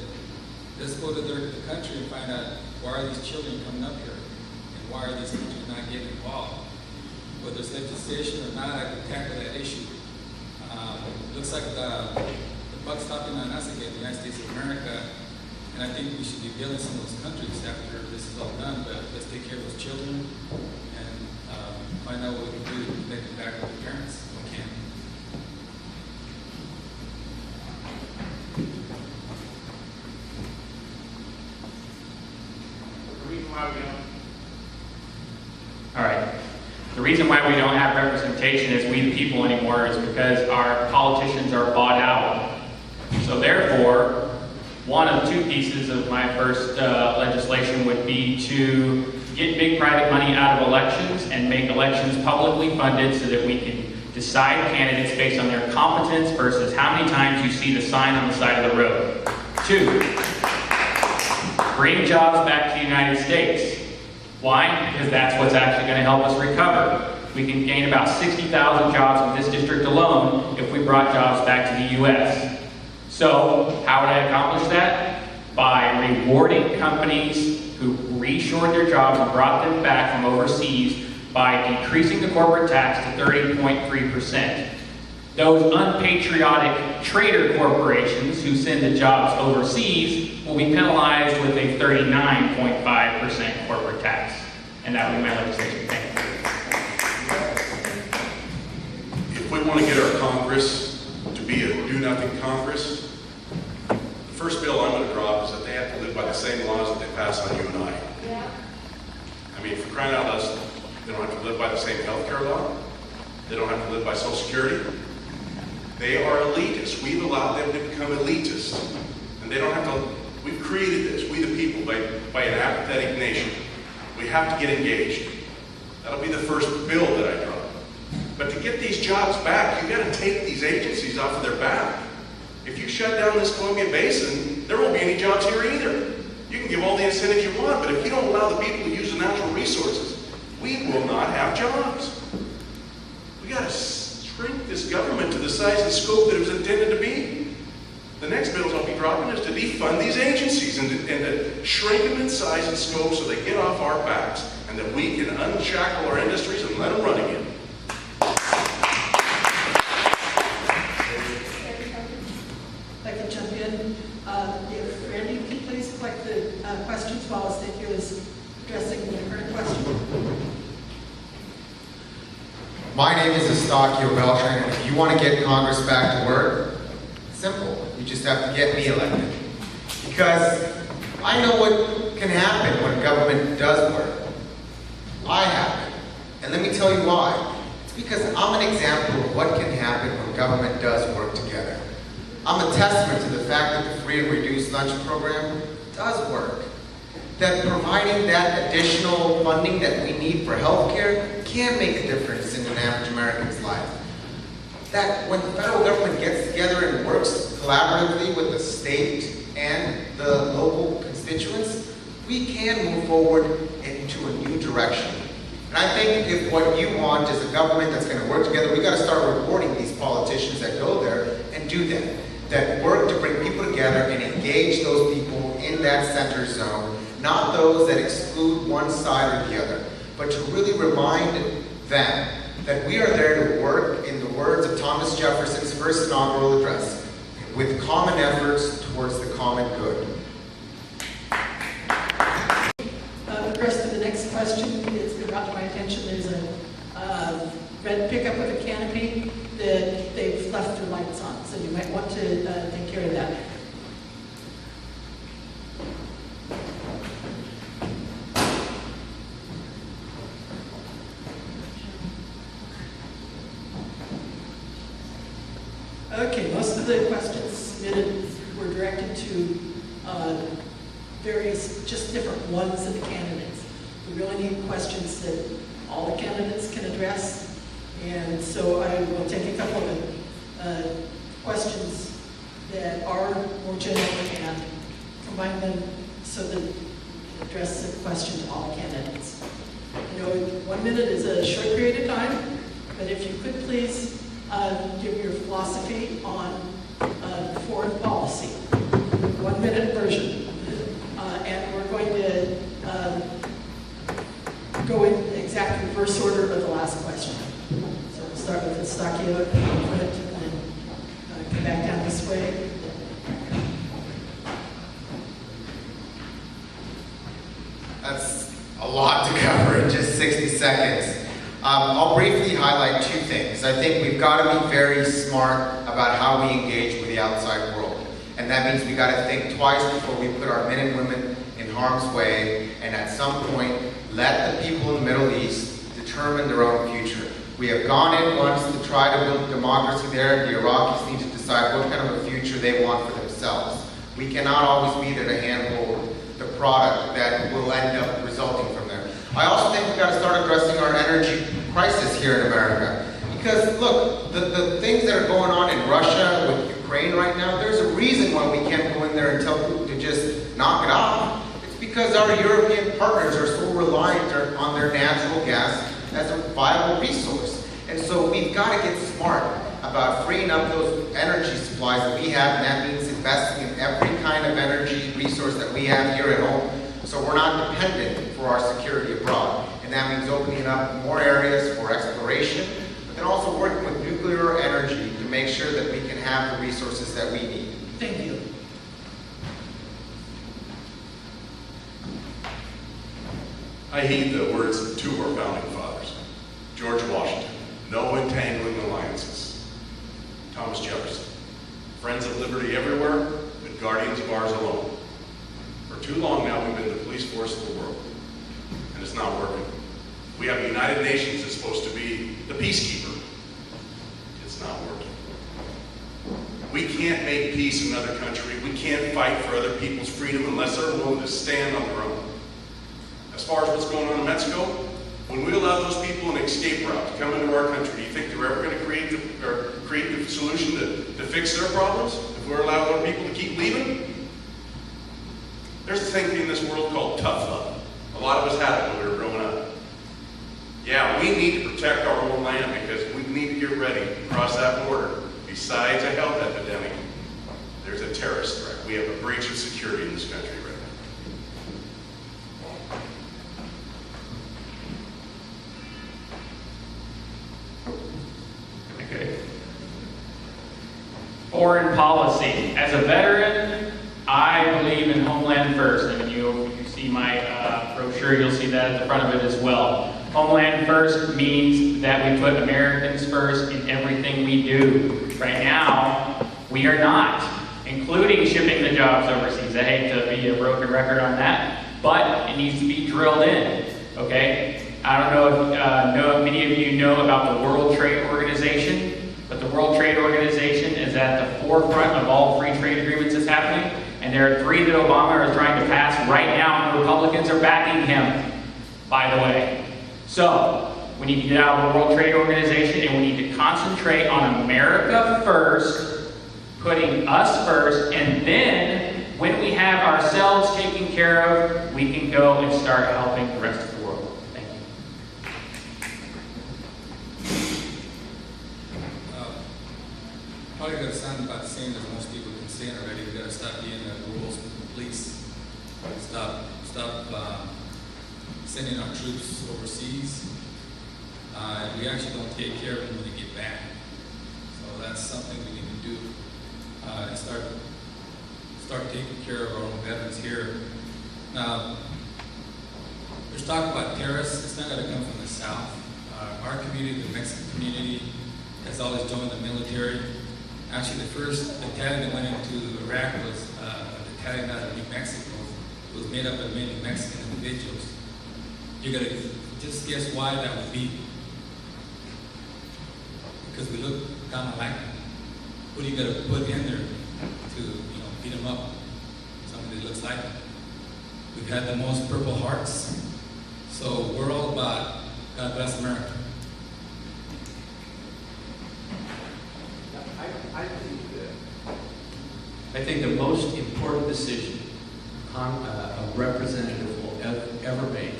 let's go to the country and find out why are these children coming up here and why are these countries not getting involved. Whether it's legislation or not, I can tackle that issue. Looks like the buck's stopping on us again, the United States of America, and I think we should be building some of those countries after this is all done, but let's take care of those children and find out what we can do to make them back with their parents if we can.
All right. The reason why we don't have representation as we the people anymore is because our politicians are bought out. So therefore, one of 2 pieces of my first legislation would be to get big private money out of elections and make elections publicly funded so that we can decide candidates based on their competence versus how many times you see the sign on the side of the road. 2, bring jobs back to the United States. Why? Because that's what's actually going to help us recover. We can gain about 60,000 jobs in this district alone if we brought jobs back to the U.S. So, how would I accomplish that? By rewarding companies who reshored their jobs and brought them back from overseas by decreasing the corporate tax to 30.3%. Those unpatriotic trader corporations who send the jobs overseas will be penalized with a 39.5% corporate tax. And that would be my legislation. Thank you.
If we want to get our Congress to be a do-nothing Congress, the first bill I'm going to drop is that they have to live by the same laws that they pass on you and I.
Yeah.
I mean, for crying out loud, they don't have to live by the same health care law. They don't have to live by Social Security. They are elitists. We've allowed them to become elitists. And they don't have to, we've created this, we the people, by an apathetic nation. We have to get engaged. That'll be the first bill that I drop. But to get these jobs back, you've got to take these agencies off of their back. If you shut down this Columbia Basin, there won't be any jobs here either. You can give all the incentives you want, but if you don't allow the people to use the natural resources, we will not have jobs. We got to shrink this government to the size and scope that it was intended to be. The next bills I'll be dropping is to defund these agencies and to shrink them in size and scope so they get off our backs and that we can unshackle our industries and let them run again.
If I can jump in, if Randy could please collect the questions while I stay here as addressing the current question.
My name is Estaquio Beltran, and if you want to get Congress back to work, simple. You just have to get me elected. Because I know what can happen when government does work. I have it. And let me tell you why. It's because I'm an example of what can happen when government does work together. I'm a testament to the fact that the free and reduced lunch program does work. That providing that additional funding that we need for healthcare can make a difference in an average American's life. That when the federal government gets together and works collaboratively with the state and the local constituents, we can move forward into a new direction. And I think if what you want is a government that's going to work together, we got to start rewarding these politicians that go there and do that. That work to bring people together and engage those people in that center zone, not those that exclude one side or the other, but to really remind them that we are there to work, in the words of Thomas Jefferson's first inaugural address, with common efforts towards the common good.
With regards to the next question, it's been brought to my attention, there's a red pickup with a canopy that they've left their lights on, so you might want to take care of that. Okay, most of the questions submitted were directed to various, just different ones of the candidates. We really need questions that all the candidates can address, and so I will take a couple of questions that are more general and combine them so that it address the question to all candidates. You know, 1 minute is a short period of time, but if you could please give your philosophy on foreign policy. 1 minute version. And we're going to go in the exact reverse order of the last question. So we'll start with Estaquio and then come back down this way.
That's a lot to cover in just 60 seconds. I'll briefly highlight two things. I think we've got to be very smart about how we engage with the outside world. And that means we got to think twice before we put our men and women in harm's way, and at some point, let the people in the Middle East determine their own future. We have gone in once to try to build democracy there. The Iraqis need to decide what kind of a future they want for themselves. We cannot always be there to handhold the product that will end up resulting from there. I also think we've got to start addressing our energy crisis here in America. Because, look, the things that are going on in Russia with Ukraine right now, there's a reason why we can't go in there and tell Putin to just knock it off. It's because our European partners are so reliant on their natural gas as a viable resource. And so we've got to get smart about freeing up those energy supplies that we have, and that means investing in every kind of energy resource that we have here at home, so we're not dependent for our security abroad. And that means opening up more areas for exploration, but then also working with nuclear energy to make sure that we can have the resources that we need.
Thank you.
I heed the words of two of our founding fathers, George Washington, no entangling alliances. Thomas Jefferson, friends of liberty everywhere, but guardians of ours alone. For too long now, we've been the police force of the world, and it's not working. We have the United Nations that's supposed to be the peacekeeper. It's not working. We can't make peace in another country. We can't fight for other people's freedom unless they're willing to stand on their own. As far as what's going on in Mexico, when we allow those people an escape route to come into our country, do you think they're ever going to create the solution to fix their problems if we're allowing other people to keep leaving? There's a thing in this world called tough love. A lot of us had it when we were growing up. Yeah, we need to protect our own land because we need to get ready to cross that border. Besides a health epidemic, there's a terrorist threat. We have a breach of security in this country right now.
Okay. Foreign policy. As a veteran, I believe in homeland first. And you see my brochure, you'll see that at the front of it as well. Homeland first means that we put Americans first in everything we do. Right now, we are not, including shipping the jobs overseas. I hate to be a broken record on that, but it needs to be drilled in, okay? I don't know if many of you know about the World Trade Organization, but the World Trade Organization is at the forefront of all free trade agreements that's happening, and there are 3 that Obama is trying to pass right now, and the Republicans are backing him, by the way. So, we need to get out of the World Trade Organization, and we need to concentrate on America first, putting us first, and then, when we have ourselves taken care of, we can go and start helping the rest of the world. Thank you.
Probably going to sound about the same as most people can say already. We got to stop being the rules police. Stop sending our troops overseas. We actually don't take care of them when they get back. So that's something we need to do. And start taking care of our own veterans here. Now, there's talk about terrorists. It's not going to come from the South. Our community, the Mexican community, has always joined the military. Actually, the first battalion that went into Iraq was a battalion out of New Mexico. It was made up of mainly Mexican individuals. You're going to just guess why that would be. Because we look kind of like them. Who do you got to put in there to, beat them up? Somebody that looks like them. We've had the most Purple Hearts. So we're all about God bless America.
I think the most important decision a representative will ever make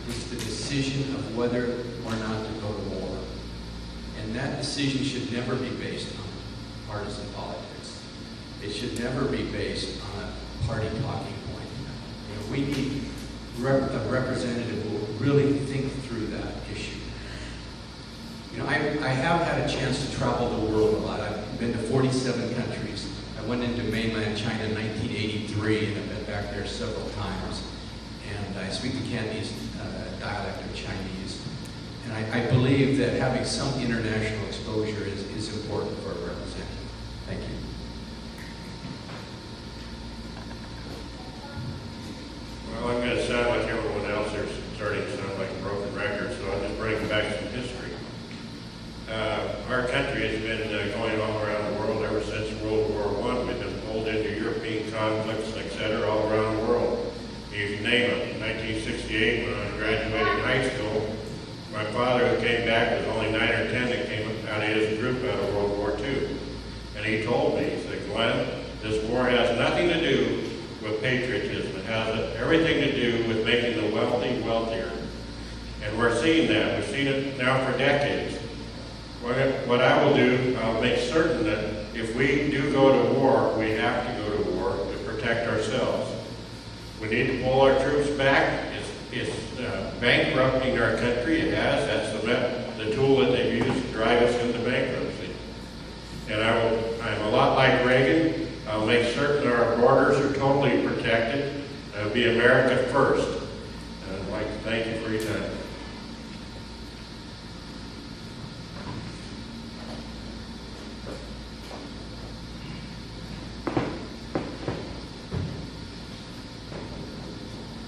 is the decision of whether or not to go to war. And that decision should never be based on partisan politics. It should never be based on a party talking point. We need a representative who will really think through that issue. I have had a chance to travel the world a lot. I've been to 47 countries. I went into mainland China in 1983 and I've been back there several times. And I speak the Cantonese dialect of Chinese. And I believe that having some international exposure is important for a representative. Thank you.
Well, I'm going to sound like everyone else. They're starting to sound like a broken record, so I'll just bring back some history. Our country has been going all around the world ever since World War I. We've been pulled into European conflicts, etc., all around the world. You can name it. In 1968, when I was graduating high school, my father, who came back, was only 9 or 10 that came out of his group out of World War II. And he told me, he said, Glenn, this war has nothing to do with patriotism. It has everything to do with making the wealthy wealthier. And we're seeing that. We've seen it now for decades. What I will do, I'll make certain that if we do go to war, we have to go to war to protect ourselves. We need to pull our troops back. It's bankrupting our country. It has. That's the tool that they've used to drive us into bankruptcy. And I'm a lot like Reagan. I'll make certain our borders are totally protected. It'll be America first. And I'd like to thank you for your time.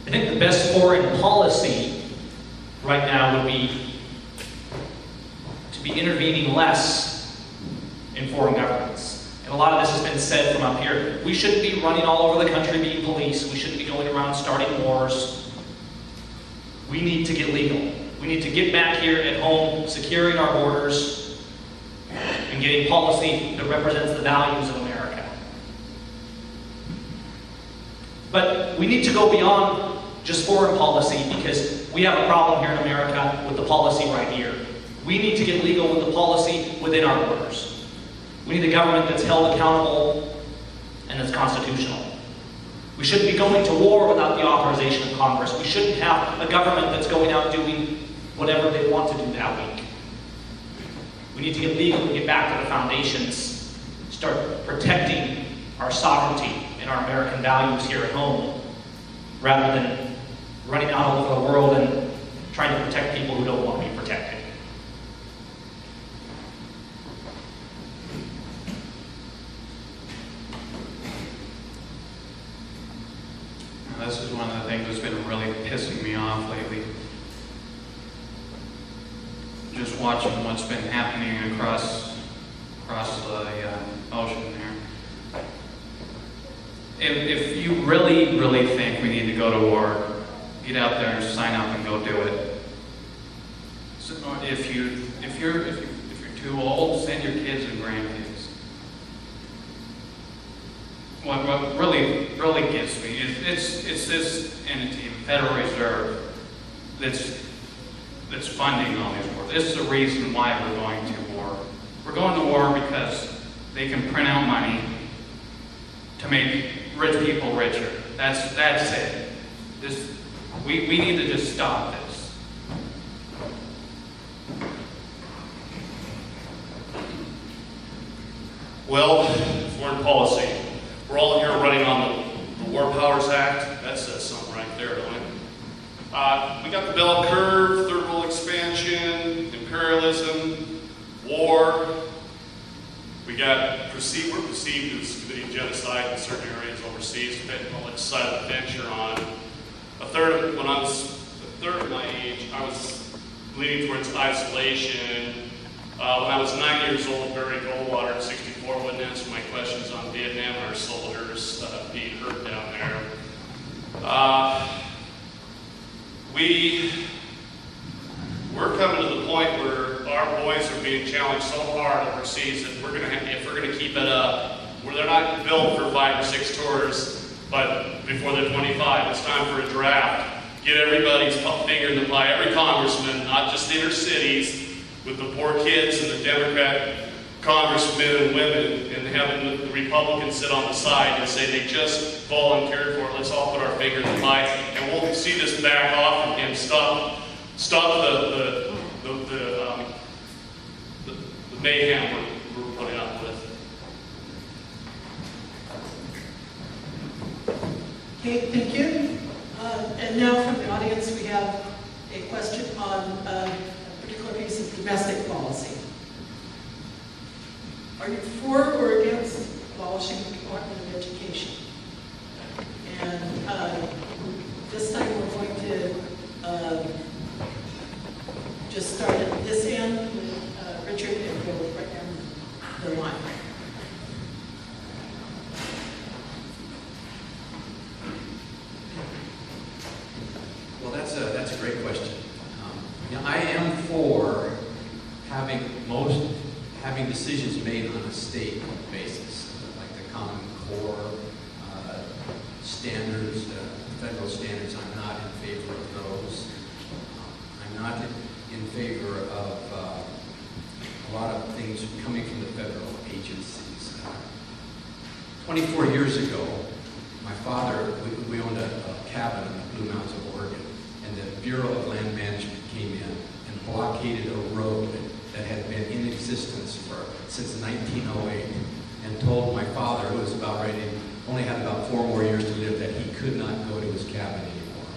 I think the best foreign policy right now would be to be intervening less in foreign governments. And a lot of this has been said from up here. We shouldn't be running all over the country being police. We shouldn't be going around starting wars. We need to get legal. We need to get back here at home, securing our borders, and getting policy that represents the values of America. But we need to go beyond just foreign policy, because we have a problem here in America with the policy right here. We need to get legal with the policy within our borders. We need a government that's held accountable and that's constitutional. We shouldn't be going to war without the authorization of Congress. We shouldn't have a government that's going out doing whatever they want to do that week. We need to get legal and get back to the foundations, start protecting our sovereignty and our American values here at home, rather than running out all over the world and trying to protect people who don't want to be protected.
Now, this is one of the things that's been really pissing me off lately. Just watching what's been happening across the ocean there. If you really think we need to go to war, get out there and sign up and go do it. So if you're too old, send your kids and grandkids. What really gets me is it's this entity, the Federal Reserve, that's funding all these wars. This is the reason why we're going to war. We're going to war because they can print out money to make rich people richer. That's it. We need to just stop this.
Well, foreign policy. We're all here running on the War Powers Act. That says something right there, don't it? We got the bell curve, third world expansion, imperialism, war. We're perceived as committing genocide in certain areas overseas, depending on which side of the fence you're on. When I was a third of my age, I was leaning towards isolation. When I was 9 years old, Barry Goldwater in '64 wouldn't answer my questions on Vietnam and our soldiers being hurt down there. We're coming to the point where our boys are being challenged so hard overseas that if we're gonna keep it up, where they're not built for 5 or 6 tours, but before they're 25, it's time for a draft. Get everybody's finger in the pie, every congressman, not just inner cities, with the poor kids and the Democrat congressmen and women, and having the Republicans sit on the side and say they just volunteered for it. Let's all put our finger in the pie, and we'll see this back off and stop the mayhem we're putting up with.
Okay, thank you. And now from the audience, we have a question on a particular piece of domestic policy. Are you for or against abolishing the Department of Education? And this time we're going to just start at this end with Richard and go right down the line.
Well, that's a great question. I am for having decisions made on a state basis, like the Common Core standards, federal standards. I'm not in favor of those. I'm not in favor of a lot of things coming from the federal agencies. 24 years ago, my father, we owned a cabin in the Blue Mountains of Oregon, and the Bureau of Land Management came in and blockaded a road that had been in existence since 1908, and told my father, who was about ready, only had about 4 more years to live, that he could not go to his cabin anymore.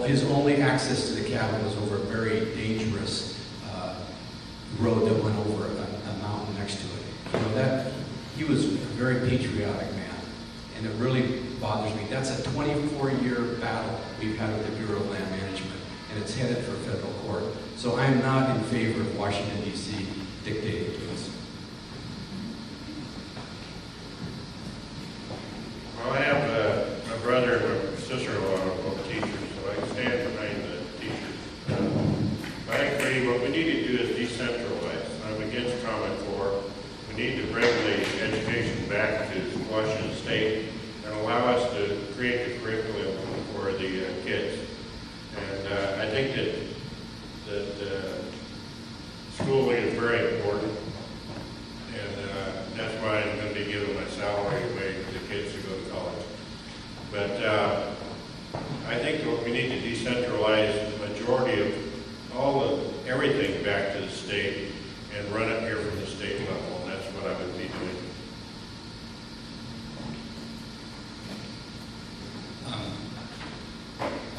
His only access to the cabin was over a very dangerous road that went over a mountain next to it. He was a very patriotic man, and it really bothers me. That's a 24-year battle we've had with the Bureau of Land Management, and it's headed for federal court. So I'm not in favor of Washington, D.C. dictating to us.
Well, I have my brother and my sister-in-law are both teachers, so I stand behind the teachers. I agree. What we need to do is decentralize. I'm against Common Core. We need to bring the education back to Washington State and allow us to create the curriculum for the kids. And I think that schooling is very important, and that's why I'm going to be giving my salary away to the kids to go to college. But I think what we need to decentralize the majority of everything back to the state and run it here from the state level, and that's what I would be doing.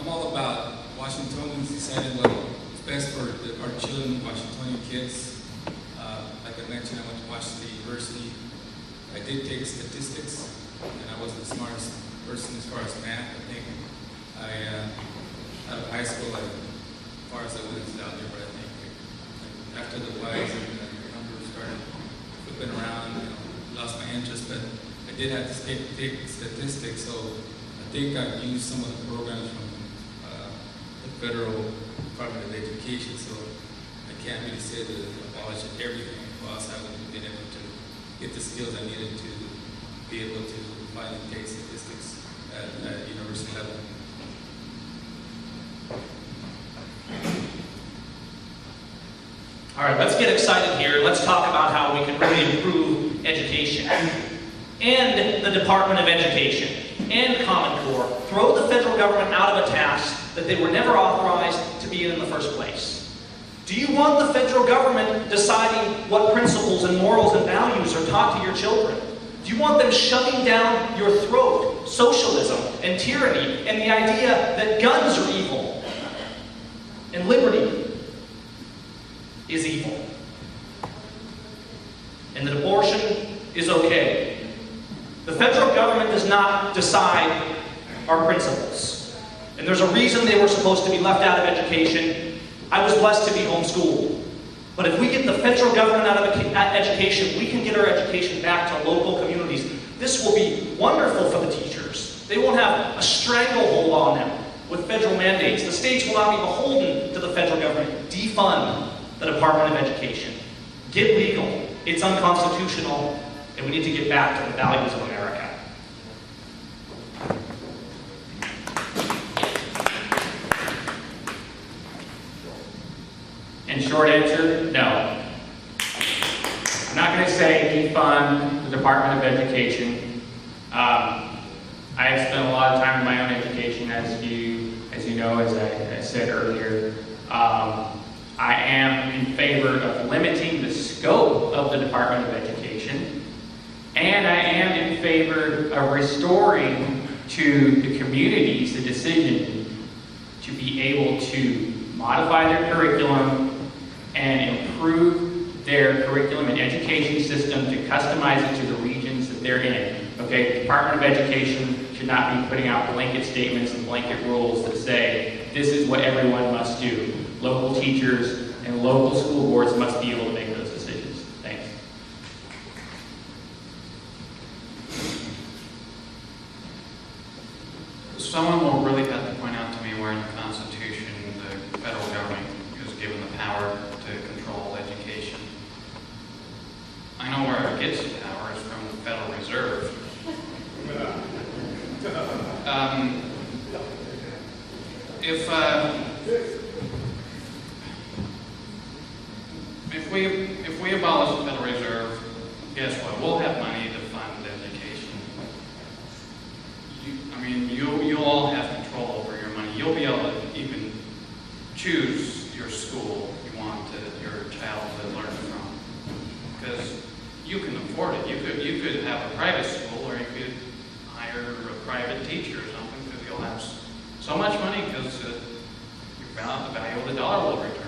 I'm all about Washingtonians deciding what's best for our children, Washingtonian kids. Like I mentioned, I went to Washington University. I did take statistics, and I wasn't the smartest person as far as math. I think out of high school, as far as I went into algebra, I think after the Y's and the numbers started flipping around, lost my interest. But I did have to take statistics, so I think I've used some of the programs from the federal Department of Education. So I can't really say that I abolished everything, or else I would have been able to get the skills I needed to be able to finally take statistics at university level.
All right, let's get excited here. Let's talk about how we can really improve education. And the Department of Education and Common Core throw the federal government out of a task that they were never authorized to be in the first place. Do you want the federal government deciding what principles and morals and values are taught to your children? Do you want them shoving down your throat socialism and tyranny and the idea that guns are evil and liberty is evil and that abortion is okay? The federal government does not decide our principles. And there's a reason they were supposed to be left out of education. I was blessed to be homeschooled. But if we get the federal government out of education, we can get our education back to local communities. This will be wonderful for the teachers. They won't have a stranglehold on them with federal mandates. The states will not be beholden to the federal government. Defund the Department of Education. Get legal. It's unconstitutional, and we need to get back to the values of America.
And short answer, no. I'm not going to say defund the Department of Education. I have spent a lot of time in my own education, as you know, as I said earlier. I am in favor of limiting the scope of the Department of Education, and I am in favor of restoring to the communities the decision to be able to modify their curriculum and improve their curriculum and education system to customize it to the regions that they're in. Okay, the Department of Education should not be putting out blanket statements and blanket rules that say this is what everyone must do. Local teachers and local school boards must be able to make those decisions. Thanks.
Someone will really have to point out to me where in the Constitution the federal government is given the power to control education. I know where it gets the power is from the Federal Reserve. If we abolish the Federal Reserve, guess what? We'll have money to fund education. You'll all have control over your money. You'll be able to even choose your school you want your child to learn from, because you can afford it. You could have a private school, or you could hire a private teacher or something, because you'll have so much money because the value of the dollar will return.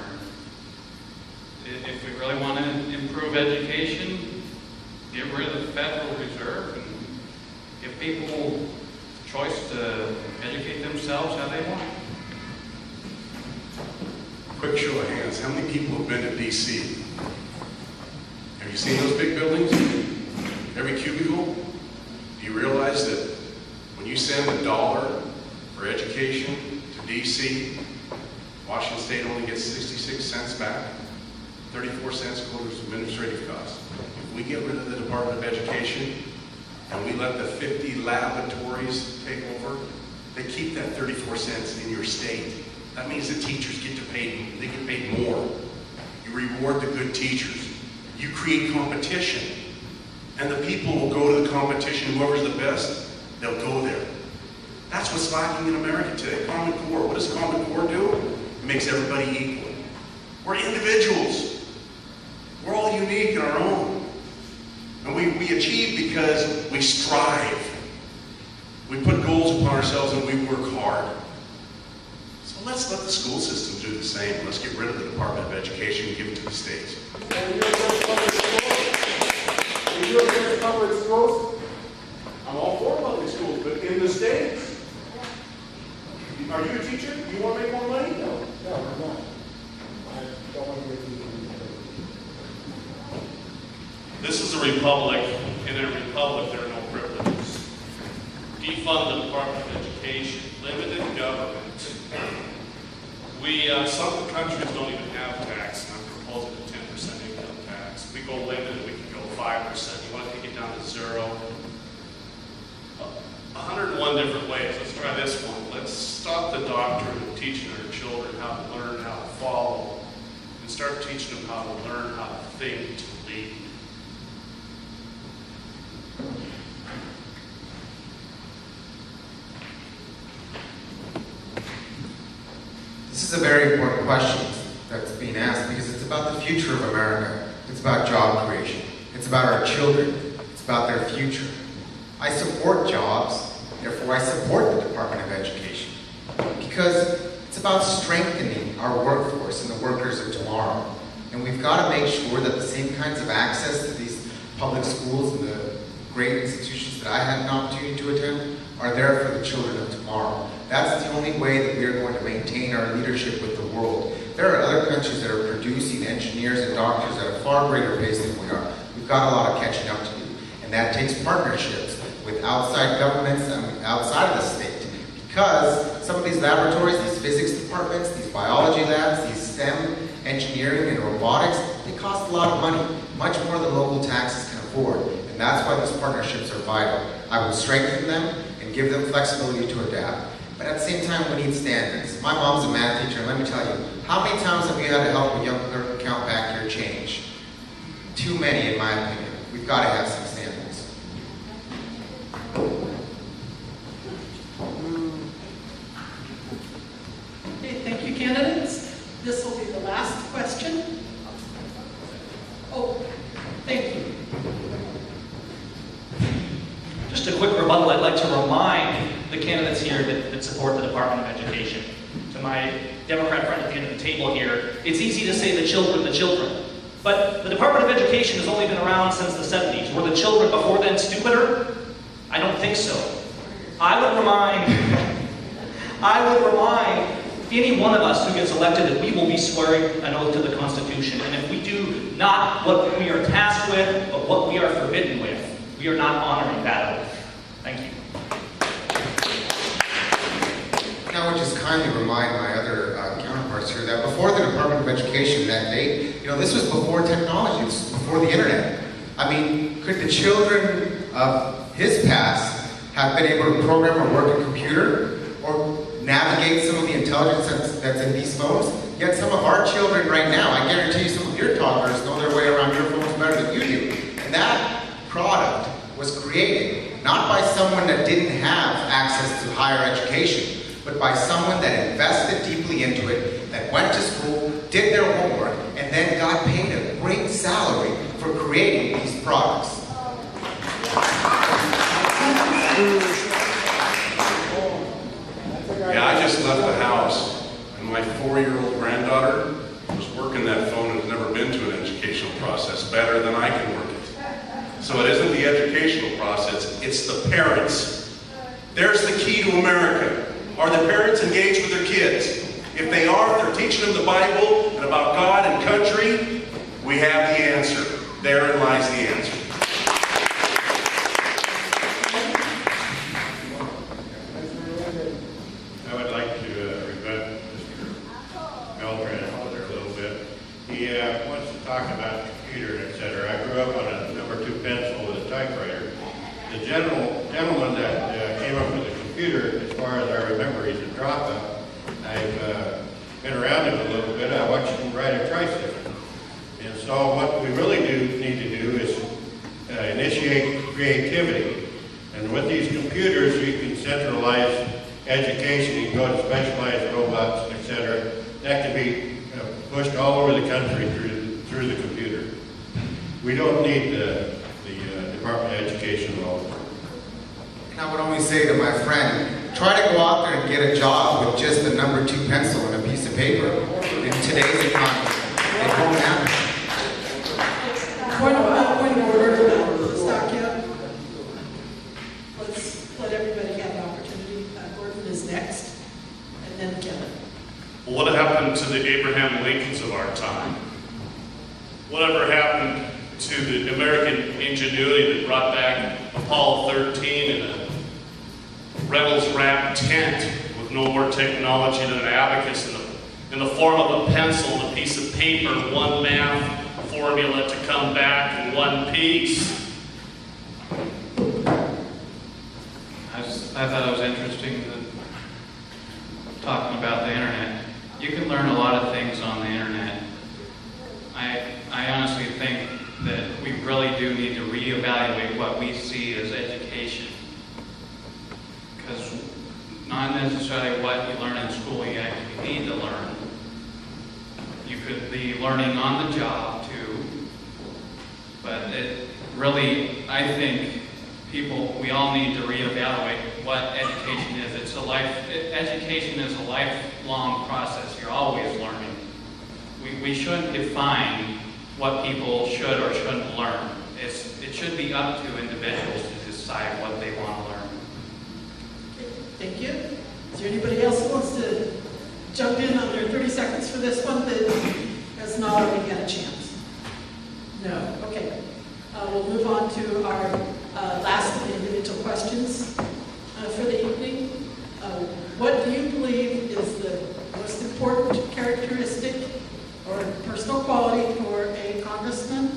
If we really want to improve education, get rid of the Federal Reserve and give people choice to educate themselves how they want.
Quick show of hands. How many people have been to D.C.? Have you seen those big buildings? Every cubicle? Do you realize that when you send $1 for education to D.C., Washington State only gets 66 cents back? 34 cents goes to administrative costs. If we get rid of the Department of Education and we let the 50 laboratories take over, they keep that 34 cents in your state. That means the teachers get paid more. You reward the good teachers. You create competition. And the people will go to the competition. Whoever's the best, they'll go there. That's what's lacking in America today. Common Core. What does Common Core do? It makes everybody equal. We're individuals. We're all unique in our own. And we achieve because we strive. We put goals upon ourselves and we work hard. let's let the school systems do the same. Let's get rid of the Department of Education and give it to the states.
Are you against public schools?
I'm all for public schools, but in the states. Are you a teacher? You want to make more money?
No, I'm not. I don't want to be a teacher.
This is a republic, and in a republic there are no privileges. Defund the Department of Education, limited government. Some countries don't even have tax, and I'm proposing a 10% income tax. If we go limited, we can go 5%. You want to take it down to 0? 101 different ways. Let's try this one. Let's stop the doctrine of teaching our children how to learn, how to follow, and start teaching them how to learn how to think, to lead.
This is a very important question that's being asked because it's about the future of America. It's about job creation. It's about our children. It's about their future. I support jobs, therefore I support the Department of Education because it's about strengthening our workforce and the workers of tomorrow. And we've got to make sure that the same kinds of access to these public schools and the great institutions that I had an opportunity to attend are there for the children of tomorrow. That's the only way that we are going to maintain our leadership with the world. There are other countries that are producing engineers and doctors at a far greater pace than we are. We've got a lot of catching up to do. And that takes partnerships with outside governments and outside of the state. Because some of these laboratories, these physics departments, these biology labs, these STEM, engineering and robotics, they cost a lot of money, much more than local taxes can afford. And that's why these partnerships are vital. I will strengthen them and give them flexibility to adapt. But at the same time, we need standards. My mom's a math teacher, and let me tell you, how many times have we had to help a young clerk count back your change? Too many, in my opinion. We've got to have some standards.
Okay, thank you, candidates. This will be the last question. Oh, thank you.
Just a quick rebuttal. I'd like to remind the candidates here that support the Department of Education. To my Democrat friend at the end of the table here, it's easy to say the children. But the Department of Education has only been around since the 70s. Were the children before then stupider? I don't think so. I would remind any one of us who gets elected that we will be swearing an oath to the Constitution. And if we do not what we are tasked with, but what we are forbidden with, we are not honoring that oath. Thank you.
And I would just kindly remind my other counterparts here that before the Department of Education that day, this was before technology, this was before the internet. I mean, could the children of his past have been able to program or work a computer or navigate some of the intelligence that's in these phones? Yet some of our children right now, I guarantee you some of your toddlers know their way around your phones better than you do. And that product was created not by someone that didn't have access to higher education, but by someone that invested deeply into it, that went to school, did their homework, and then got paid a great salary for creating these products.
Yeah, I just left the house, and my 4-year-old granddaughter was working that phone and has never been to an educational process better than I can work it. So it isn't the educational process, it's the parents. There's the key to America. Are the parents engaged with their kids? If they are, if they're teaching them the Bible and about God and country, we have the answer. Therein lies the answer.
I would like to rebut Mr. Beltran there a little bit. He wants to talk about the computer, etc. I grew up on a number 2 pencil with a typewriter. The gentleman that came up with the computer, as far as I remember, he's a dropout. I've been around him a little bit. I watched him ride a tricycle. And so what we really need to do is initiate creativity. And with these computers, we can centralize education. You can go to specialized robots, etc. That can be pushed all over the country through the computer. We don't need the Department of Education law.
And I would only say to my friend, try to go out there and get a job with just a number 2 pencil and a paper. In today's economy, it won't happen.
Point of order, Stockyard. Let's let everybody have an opportunity. Gordon is next, and then Kevin.
Well, what happened to the Abraham Lincolns of our time? Whatever happened to the American ingenuity that brought back Apollo 13 in a Reynolds wrap tent with no more technology than an abacus in the form of a pencil and a piece of paper, one math formula to come back in one piece?
I thought it was interesting talking about the internet. You can learn a lot of things on the internet. I honestly think that we really do need to reevaluate what we see as education. Because not necessarily what you learn in school you actually need to learn. You could be learning on the job too. But it really, I think we all need to reevaluate what education is. Education is a lifelong process. You're always learning. We shouldn't define what people should or shouldn't learn. It should be up to individuals to decide what they want to learn.
Thank you. Is there anybody else who wants to jump in on their 30 seconds for this one that has not already had a chance? No. Okay. We'll move on to our last individual questions for the evening. What do you believe is the most important characteristic or personal quality for a congressman,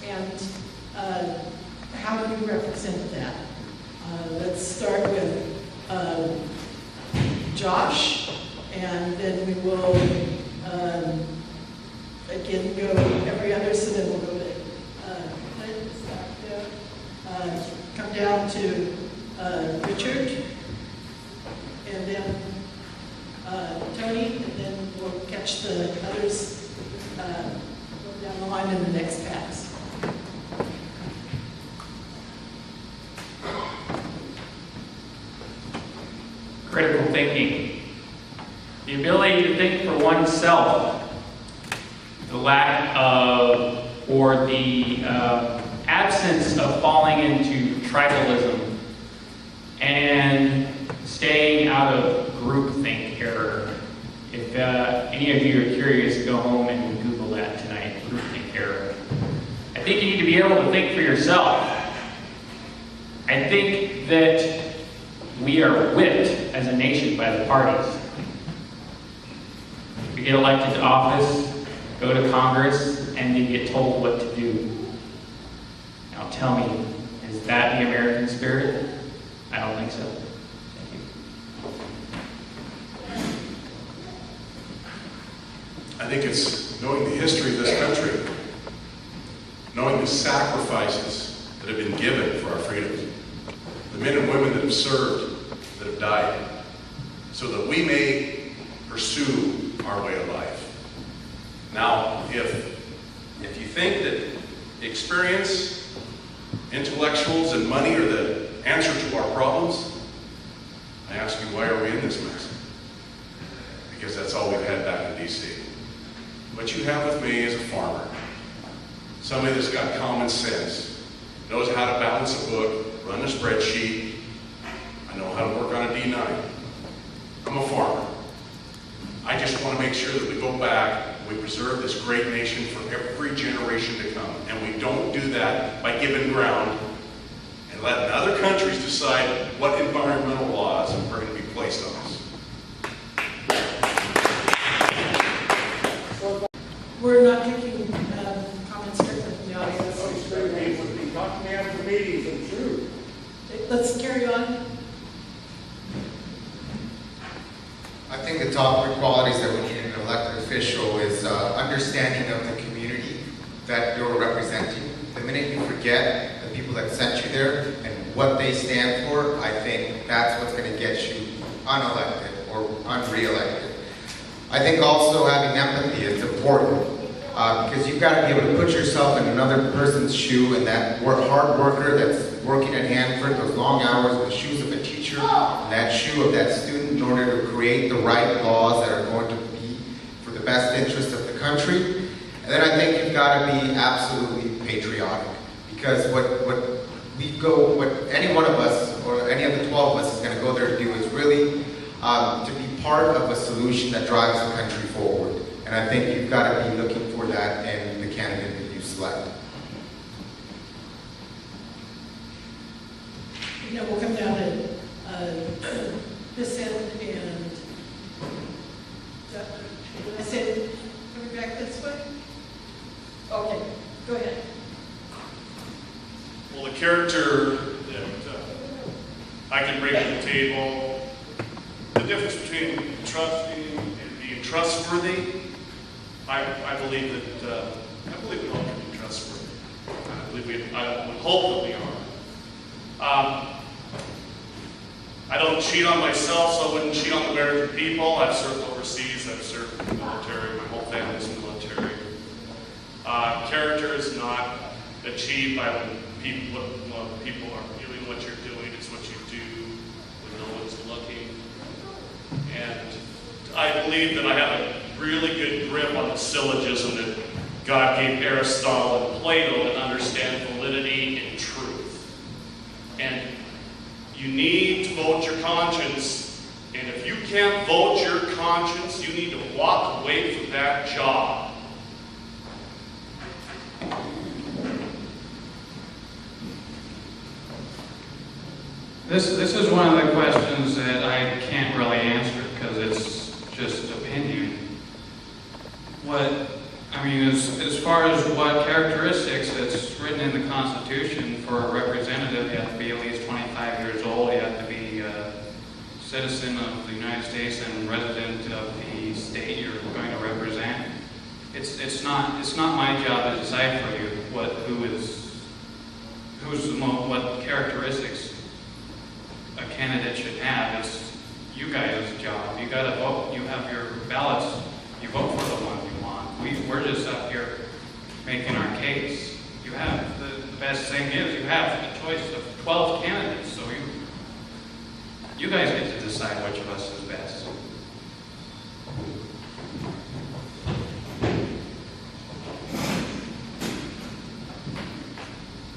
and how do you represent that? Let's start with Josh, and then we will again go every other, so then we'll go to Clint, come down to Richard, and then Tony, and then we'll catch the others down the line in the next pass.
Critical thinking. The ability to think for oneself. The lack of, or the absence of falling into tribalism and staying out of groupthink error. If any of you are curious, go home and Google that tonight, groupthink error. I think you need to be able to think for yourself. I think that we are whipped as a nation by the parties. We get elected to office, go to Congress, and then get told what to do. Now tell me, is that the American spirit? I don't think so. Thank you.
I think it's knowing the history of this country, knowing the sacrifices that have been given for our freedoms, the men and women that have served, that have died, so that we may pursue our way of life. Now, if you think that experience, intellectuals, and money are the answer to our problems, I ask you, why are we in this mess? Because that's all we've had back in D.C. What you have with me is a farmer, somebody that's got common sense, knows how to balance a book, run a spreadsheet. I know how to work on a D9. I'm a farmer. I just want to make sure that we go back, we preserve this great nation for every generation to come. And we don't do that by giving ground and letting other countries decide what environmental laws are going to be placed on us.
We're not taking comments directly from the audience.
Talk to me after the meetings, I'm sure.
Let's carry on.
I think the top three qualities that we need in an elected official is understanding of the community that you're representing. The minute you forget the people that sent you there and what they stand for, I think that's what's going to get you unelected or unre-elected. I think also having empathy is important because you've got to be able to put yourself in another person's shoe, and that hard worker that's working at Hanford, those long hours in the shoes of a teacher, and that shoe of that student in order to create the right laws that are going to be the best interest of the country. And then I think you've got to be absolutely patriotic, because what any one of us or any of the 12 of us is going to go there to do is really to be part of a solution that drives the country forward. And I think you've got to be looking for that in the candidate that you select.
Now we'll come down to this end and I said, coming back this way? Okay, go ahead.
Well, the character that I can bring to the table, the difference between trusting and being trustworthy, I believe that we all can be trustworthy. I would hope that we are. I don't cheat on myself, so I wouldn't cheat on the American people. I've served overseas, I've served in the military, my whole family's in the military. Character is not achieved by when people are viewing what you're doing. It's what you do when no one's looking. And I believe that I have a really good grip on the syllogism that God gave Aristotle and Plato to understand validity and truth. And you need to vote your conscience, and if you can't vote your conscience, you need to walk away from that job.
This is one of the questions that I can't really answer because it's just opinion. As far as what characteristics it's written in the Constitution for a representative, you have to be at least 25 years old, you have to be a citizen of the United States and resident of the state you're going to represent. It's not my job to decide for you what characteristics a candidate should have. It's you guys' job. You got to vote. You have your ballots. You vote for the one you want. We're just up here making our case. You have the best thing is you have a choice of 12 candidates, so you guys get to decide which of us is best.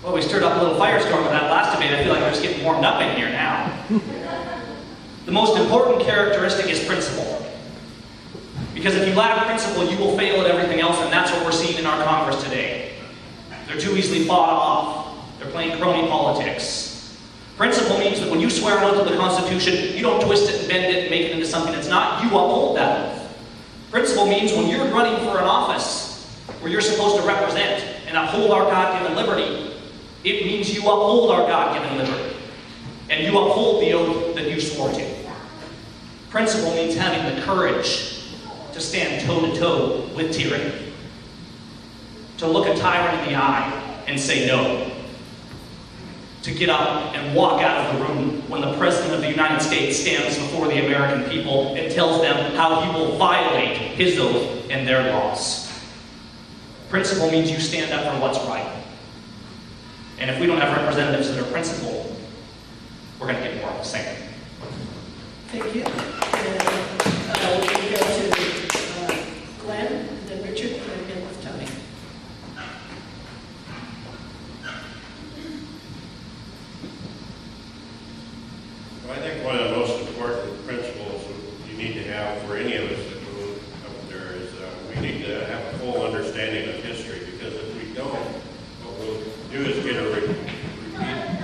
Well, we stirred up a little firestorm with that last debate. I feel like we're just getting warmed up in here now. The most important characteristic is principle. Because if you lack principle, you will fail at everything else, and that's what we're seeing in our Congress today. They're too easily bought off. They're playing crony politics. Principle means that when you swear an oath to the Constitution, you don't twist it and bend it and make it into something it's not. You uphold that oath. Principle means when you're running for an office where you're supposed to represent and uphold our God-given liberty, it means you uphold our God-given liberty. And you uphold the oath that you swore to. Principle means having the courage to stand toe-to-toe with tyranny. To look a tyrant in the eye and say no. To get up and walk out of the room when the President of the United States stands before the American people and tells them how he will violate his oath and their laws. Principle means you stand up for what's right. And if we don't have representatives that are principled, we're going to get more of the same.
Thank you. And we go to Glenn, and then Richard, and then with Tony.
Well, I think one of the most important principles you need to have for any of us that go up there is we need to have a full understanding of history, because if we don't, what we'll do is get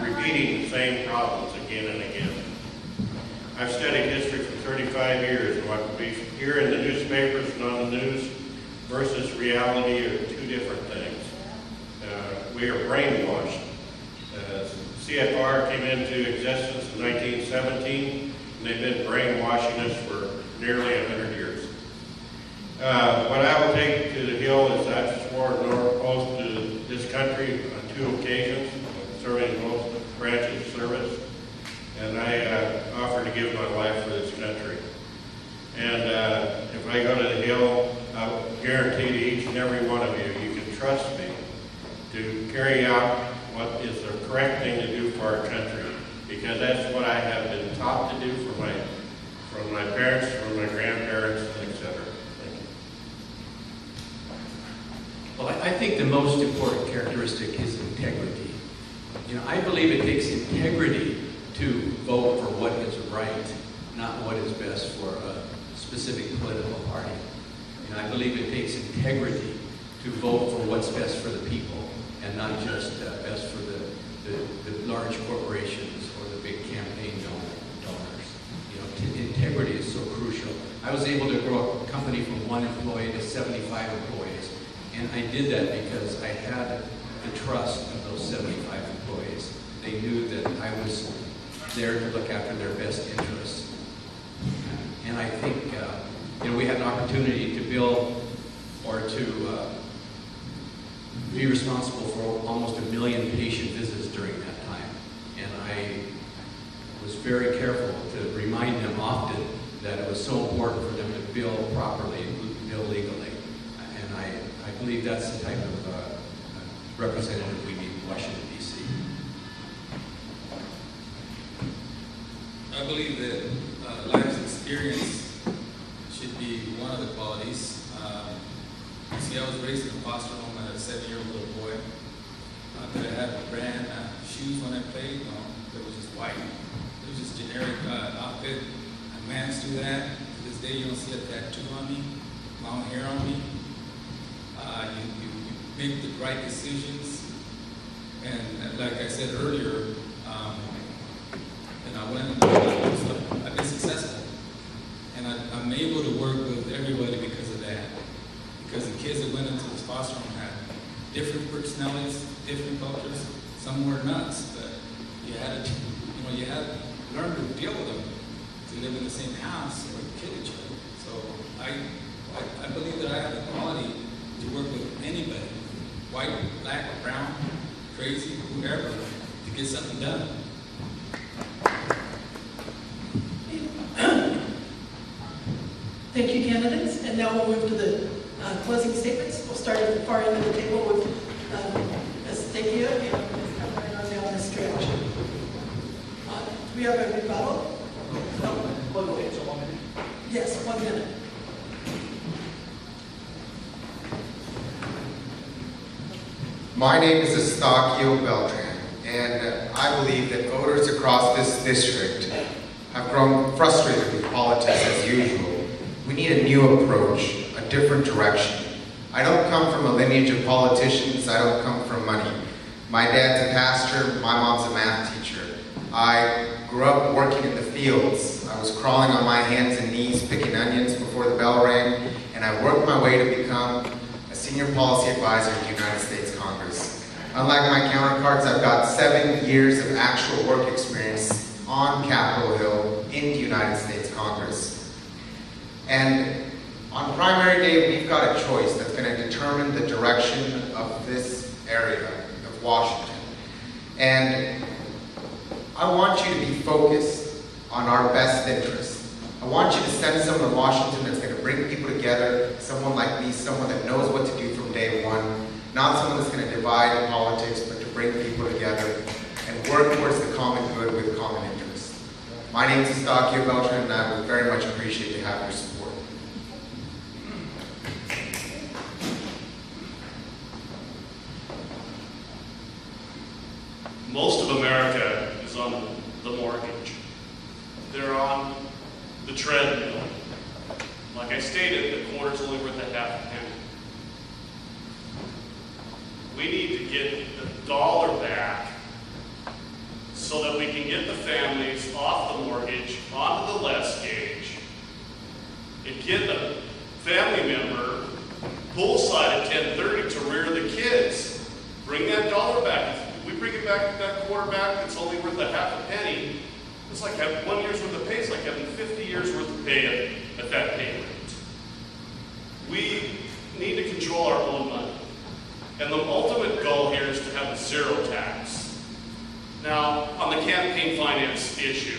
repeating the same problems again and again. I've studied history for 35 years, and what we hear in the newspapers and on the news versus reality are two different things. We are brainwashed. CFR came into existence in 1917, and they've been brainwashing us for nearly 100 years. What I will take to the Hill is I've sworn an oath to this country on 2 occasions, serving both branches of service, and I offer to give my life for this country. And if I go to the Hill, I'll guarantee to each and every one of you, you can trust me to carry out what is the correct thing to do for our country, because that's what I have been taught to do from my parents, from my grandparents, etc. Thank you.
think the most important characteristic is integrity. You know, I believe it takes integrity to vote for what is right, not what is best for a specific political party. And I believe it takes integrity to vote for what's best for the people, and not just best for the large corporations or the big campaign donors. You know, integrity is so crucial. I was able to grow a company from 1 employee to 75 employees, and I did that because I had the trust of those 75 employees. They knew that I was there to look after their best interests. And I think, you know, we had an opportunity to build or to be responsible for almost 1 million patient visits during that time. And I was very careful to remind them often that it was so important for them to bill properly and bill legally. And I believe that's the type of representative we need in Washington, D.C.
I believe that life's experience should be one of the qualities. See, I was raised in a foster home as a 7-year-old little boy. Did I have a brand shoes when I played? No, it was just white. It was just generic outfit. And mans do that. To this day, you don't see a tattoo on me, long hair on me. You make the right decisions. And like I said earlier, and I went into stuff. I've been successful. And I'm able to work with everybody because of that. Because the kids that went into this foster home had different personalities, different cultures. Some were nuts, but you had to learn to deal with them, to live in the same house or kill each other. So I believe that I have the quality to work with anybody, white, black, brown, crazy, whoever, to get something done.
Thank you, candidates. And now we'll move to the closing statements. We'll start at the far end of the table with Ms. Tequia and Ms. Camarena down this direction. Do we have a rebuttal? No. Yes, 1 minute.
My name is Estaquio Beltran, and I believe that voters across this district have grown frustrated with politics as usual. We need a new approach, a different direction. I don't come from a lineage of politicians. I don't come from money. My dad's a pastor. My mom's a math teacher. I grew up working in the fields. I was crawling on my hands and knees, picking onions before the bell rang, and I worked my way to become a senior policy advisor in the United States Congress. Unlike my counterparts, I've got 7 years of actual work experience on Capitol Hill in the United States Congress. And on primary day, we've got a choice that's going to determine the direction of this area of Washington. And I want you to be focused on our best interests. I want you to send someone to Washington that's going to bring people together, someone like me, someone that knows what to do from day one, not someone that's going to divide in politics, but to bring people together and work towards the common good with common interests. My name is Estaquio Beltran, and I would very much appreciate to have your support.
Most of America is on the mortgage. They're on the treadmill. Like I stated, the quarter's only worth a half a penny. We need to get the dollar back so that we can get the families off the mortgage onto the less gauge and get a family member poolside at 10:30 to rear the kids. Bring that dollar back. If we bring it back, that quarter back that's only worth a half a penny, it's like having 1 year's worth of pay. It's like having 50 years worth of pay at that pay rate. We need to control our own money. And the ultimate goal here is to have a zero tax. Now, on the campaign finance issue,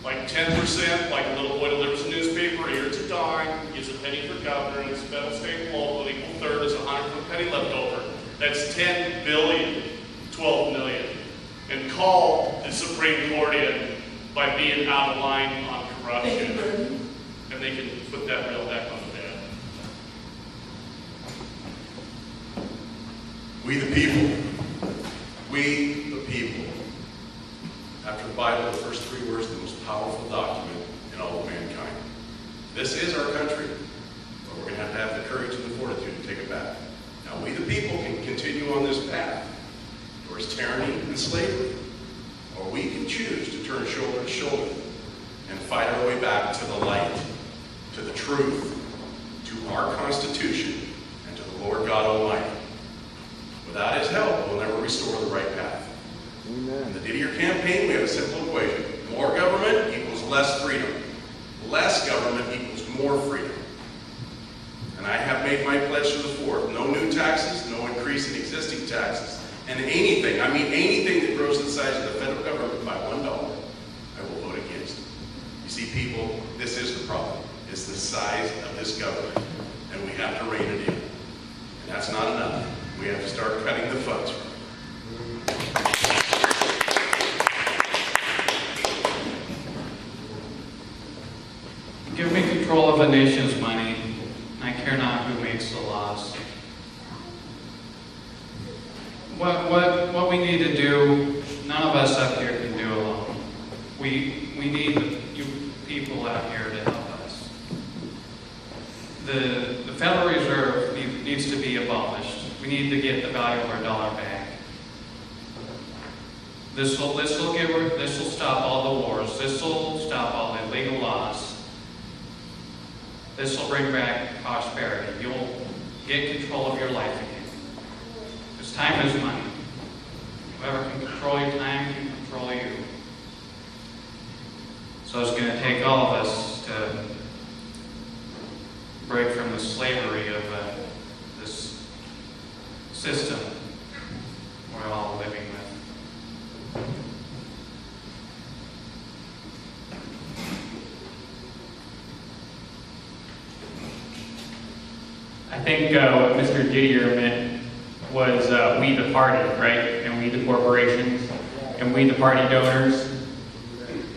like 10%, like a little boy delivers a newspaper, here it's a dime, gives a penny for governor, and it's federal, state, and local, an equal third is 100 for a penny left over. That's 10 billion, 12 million. And call the Supreme Court in by being out of line on corruption. And they can put that rail back on the bed.
We the people. We the people. After the Bible, the first three words are the most powerful document in all of mankind. This is our country, but we're going to have the courage and the fortitude to take it back. Now, we the people can continue on this path towards tyranny and slavery, or we can choose to turn shoulder to shoulder and fight our way back to the light, to the truth, to our Constitution, and to the Lord God Almighty. Without His help, we'll never restore the right path. In the Didier campaign, we have a simple equation. More government equals less freedom. Less government equals more freedom. And I have made my pledge to the fourth. No new taxes, no increase in existing taxes. And anything, I mean anything that grows the size of the federal government by $1, I will vote against. You see, people, this is the problem. It's the size of this government. And we have to rein it in. And that's not enough. We have to start cutting the funds from it.
Give me control of a nation's money. I care not who makes the laws. What we need to do, none of us up here can do alone. We need you people out here to help us. The Federal Reserve needs to be abolished. We need to get the value of our dollar back. This will stop all the wars. This will stop all the illegal laws. This will bring back prosperity. You'll get control of your life again. Because time is money. Whoever can control your time can control you. So it's going to take all of us to break from the slavery of this system we're all living with.
I think what Mr. Didier meant was we the party, right? And we the corporations, and we the party donors.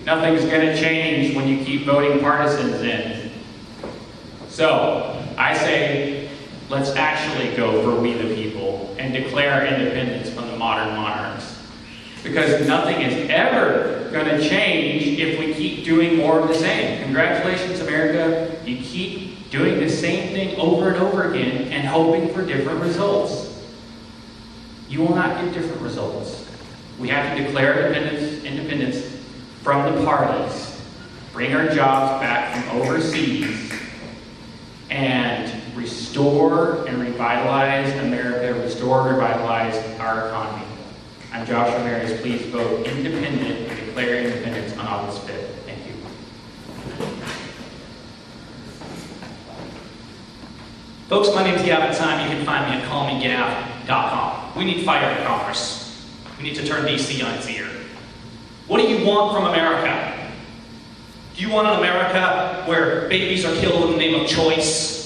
Nothing's going to change when you keep voting partisans in. So, I say, let's actually go for we the people and declare independence from the modern monarchs. Because nothing is ever going to change if we keep doing more of the same. Congratulations, America. You keep doing the same thing over and over again and hoping for different results. You will not get different results. We have to declare independence from the parties, bring our jobs back from overseas, and restore and revitalize America, restore and revitalize our economy. I'm Josh Ramirez. Please vote independent and declare independence on August 5th. Thank you.
Folks, my name is Gavin Time. You can find me at callmegav.com. We need fire in Congress. We need to turn DC on its ear. What do you want from America? Do you want an America where babies are killed in the name of choice?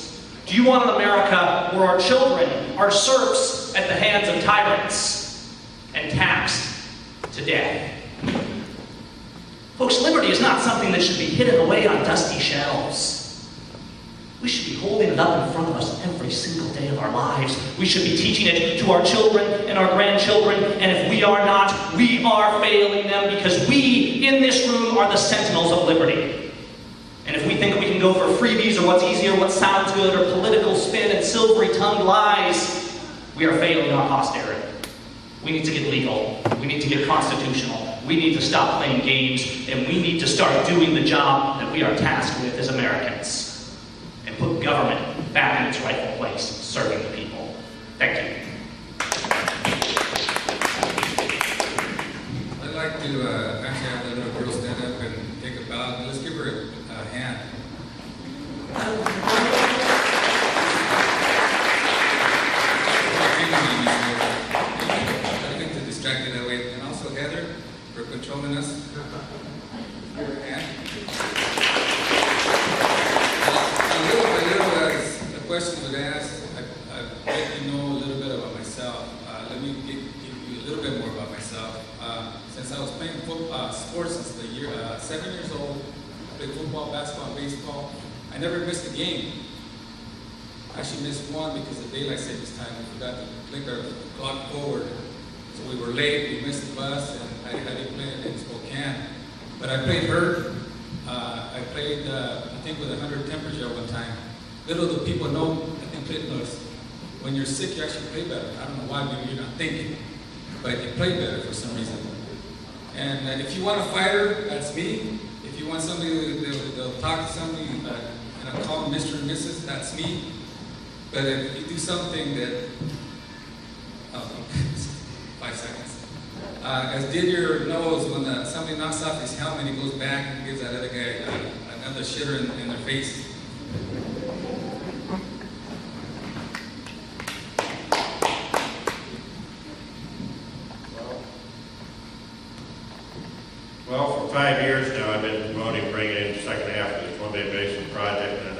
Do you want an America where our children are serfs at the hands of tyrants and taxed to death? Folks, liberty is not something that should be hidden away on dusty shelves. We should be holding it up in front of us every single day of our lives. We should be teaching it to our children and our grandchildren, and if we are not, we are failing them, because we in this room are the sentinels of liberty. And if we think we can go for freebies or what's easier, what sounds good, or political spin and silvery-tongued lies, we are failing our posterity. We need to get legal. We need to get constitutional. We need to stop playing games, and we need to start doing the job that we are tasked with as Americans. And put government back in its rightful place, serving the people. Thank you.
I'd like to actually have the little girl stand up and take a bow. Let's give her a hand. I think to distract you that way. And also Heather for controlling us. Give her a hand. The question was asked, I'd like to know a little bit about myself. Let me give you a little bit more about myself. Since I was playing sports since the year 7 years old, I played football, basketball, baseball. I never missed a game. Actually missed one because of daylight savings time. We forgot to click our clock forward. So we were late, we missed the bus, and I didn't play it in Spokane. But I played hurt. I played, I think, with 100 temperature one time. Little do people know, I think Clinton knows, when you're sick, you actually play better. I don't know why, maybe you're not thinking, but you play better for some reason. And if you want a fighter, that's me. If you want somebody they'll talk to somebody, call them Mr. and Mrs., that's me. But if you do something that, 5 seconds. As Didier knows, when somebody knocks off his helmet, he goes back and gives that other guy another shitter in their face.
Well, for 5 years now, I've been promoting bringing in the second half of the Columbia Basin project, and I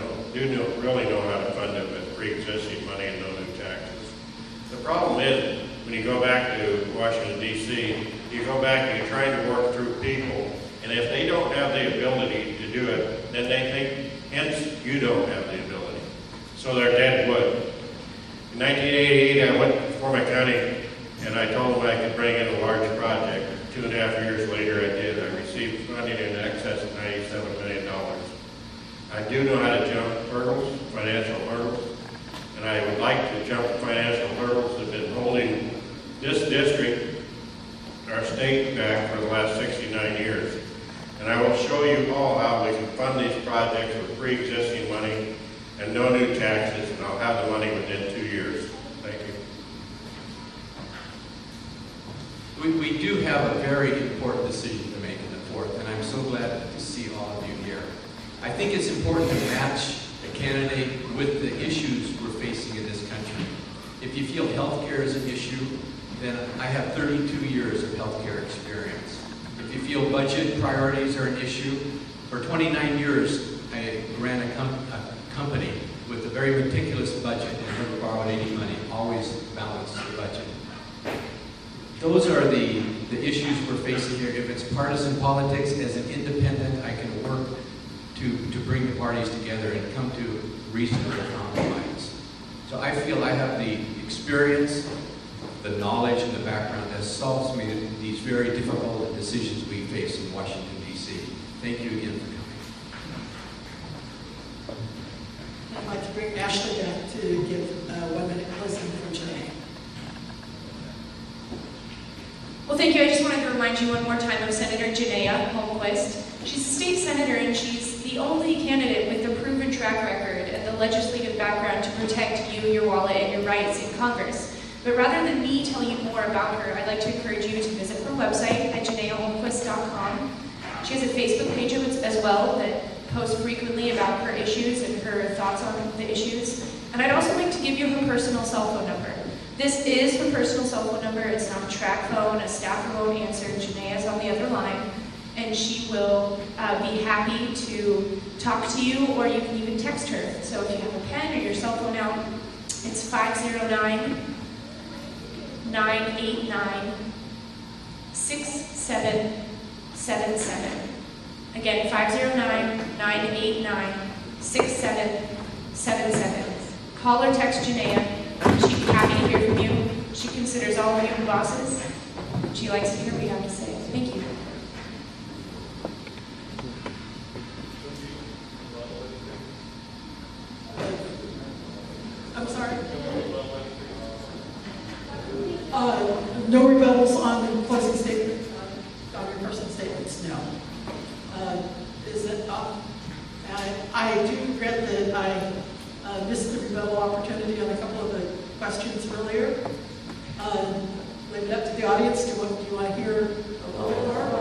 really know how to fund it with pre-existing money and no new taxes. The problem is, when you go back to Washington, D.C., you go back and you're trying to work through people, and if they don't have the ability to do it, then they think, hence, you don't have the ability. So they're dead wood. In 1988, I went before my county, and I told them I could bring in a large project. 2.5 years later, I did. I received funding in excess of $97 million. I do know how to jump hurdles, financial hurdles, and I would like to jump the financial hurdles that have been holding this district, our state, back for the last 69 years. And I will show you all how we can fund these projects with pre-existing money and no new taxes, and I'll have the money within 2 years. Thank you.
We do have a very important decision to make in the 4th, and I'm so glad to see all of you here. I think it's important to match a candidate with the issues we're facing in this country. If you feel healthcare is an issue, then I have 32 years of healthcare experience. If you feel budget priorities are an issue, for 29 years I ran a company with a very meticulous budget and never borrowed any money, always balanced the budget. Those are the issues we're facing here. If it's partisan politics, as an independent, I can work to bring the parties together and come to reasonable compromise. So I feel I have the experience, the knowledge, and the background that solves me these very difficult decisions we face in Washington, D.C. Thank you again for coming.
I'd like to bring Ashley back to give a 1-minute closing for Janae.
Well, thank you. I just wanted to remind you one more time of Senator Janaea Holmquist. She's a state senator, and she's the only candidate with a proven track record and the legislative background to protect you, your wallet, and your rights in Congress. But rather than me tell you more about her, I'd like to encourage you to visit her website at janaeaholmquist.com. She has a Facebook page as well that posts frequently about her issues and her thoughts on the issues. And I'd also like to give you her personal cell phone number. This is her personal cell phone number. It's not a track phone. A staffer won't answer. Janaea's on the other line, and she will be happy to talk to you, or you can even text her. So if you have a pen or your cell phone out, it's 509-989-6777. Again, 509-989-6777. Call or text Janaea. She'd be happy to hear from you. She considers all of you her bosses. She likes to hear what you have to say. Thank you.
I'm sorry? No rebuttals on the closing statement, on your personal statements, no. Is it up? I do regret that I missed the rebuttal opportunity on a couple of the questions earlier. Leave it up to the audience. Do you want to hear a little bit more?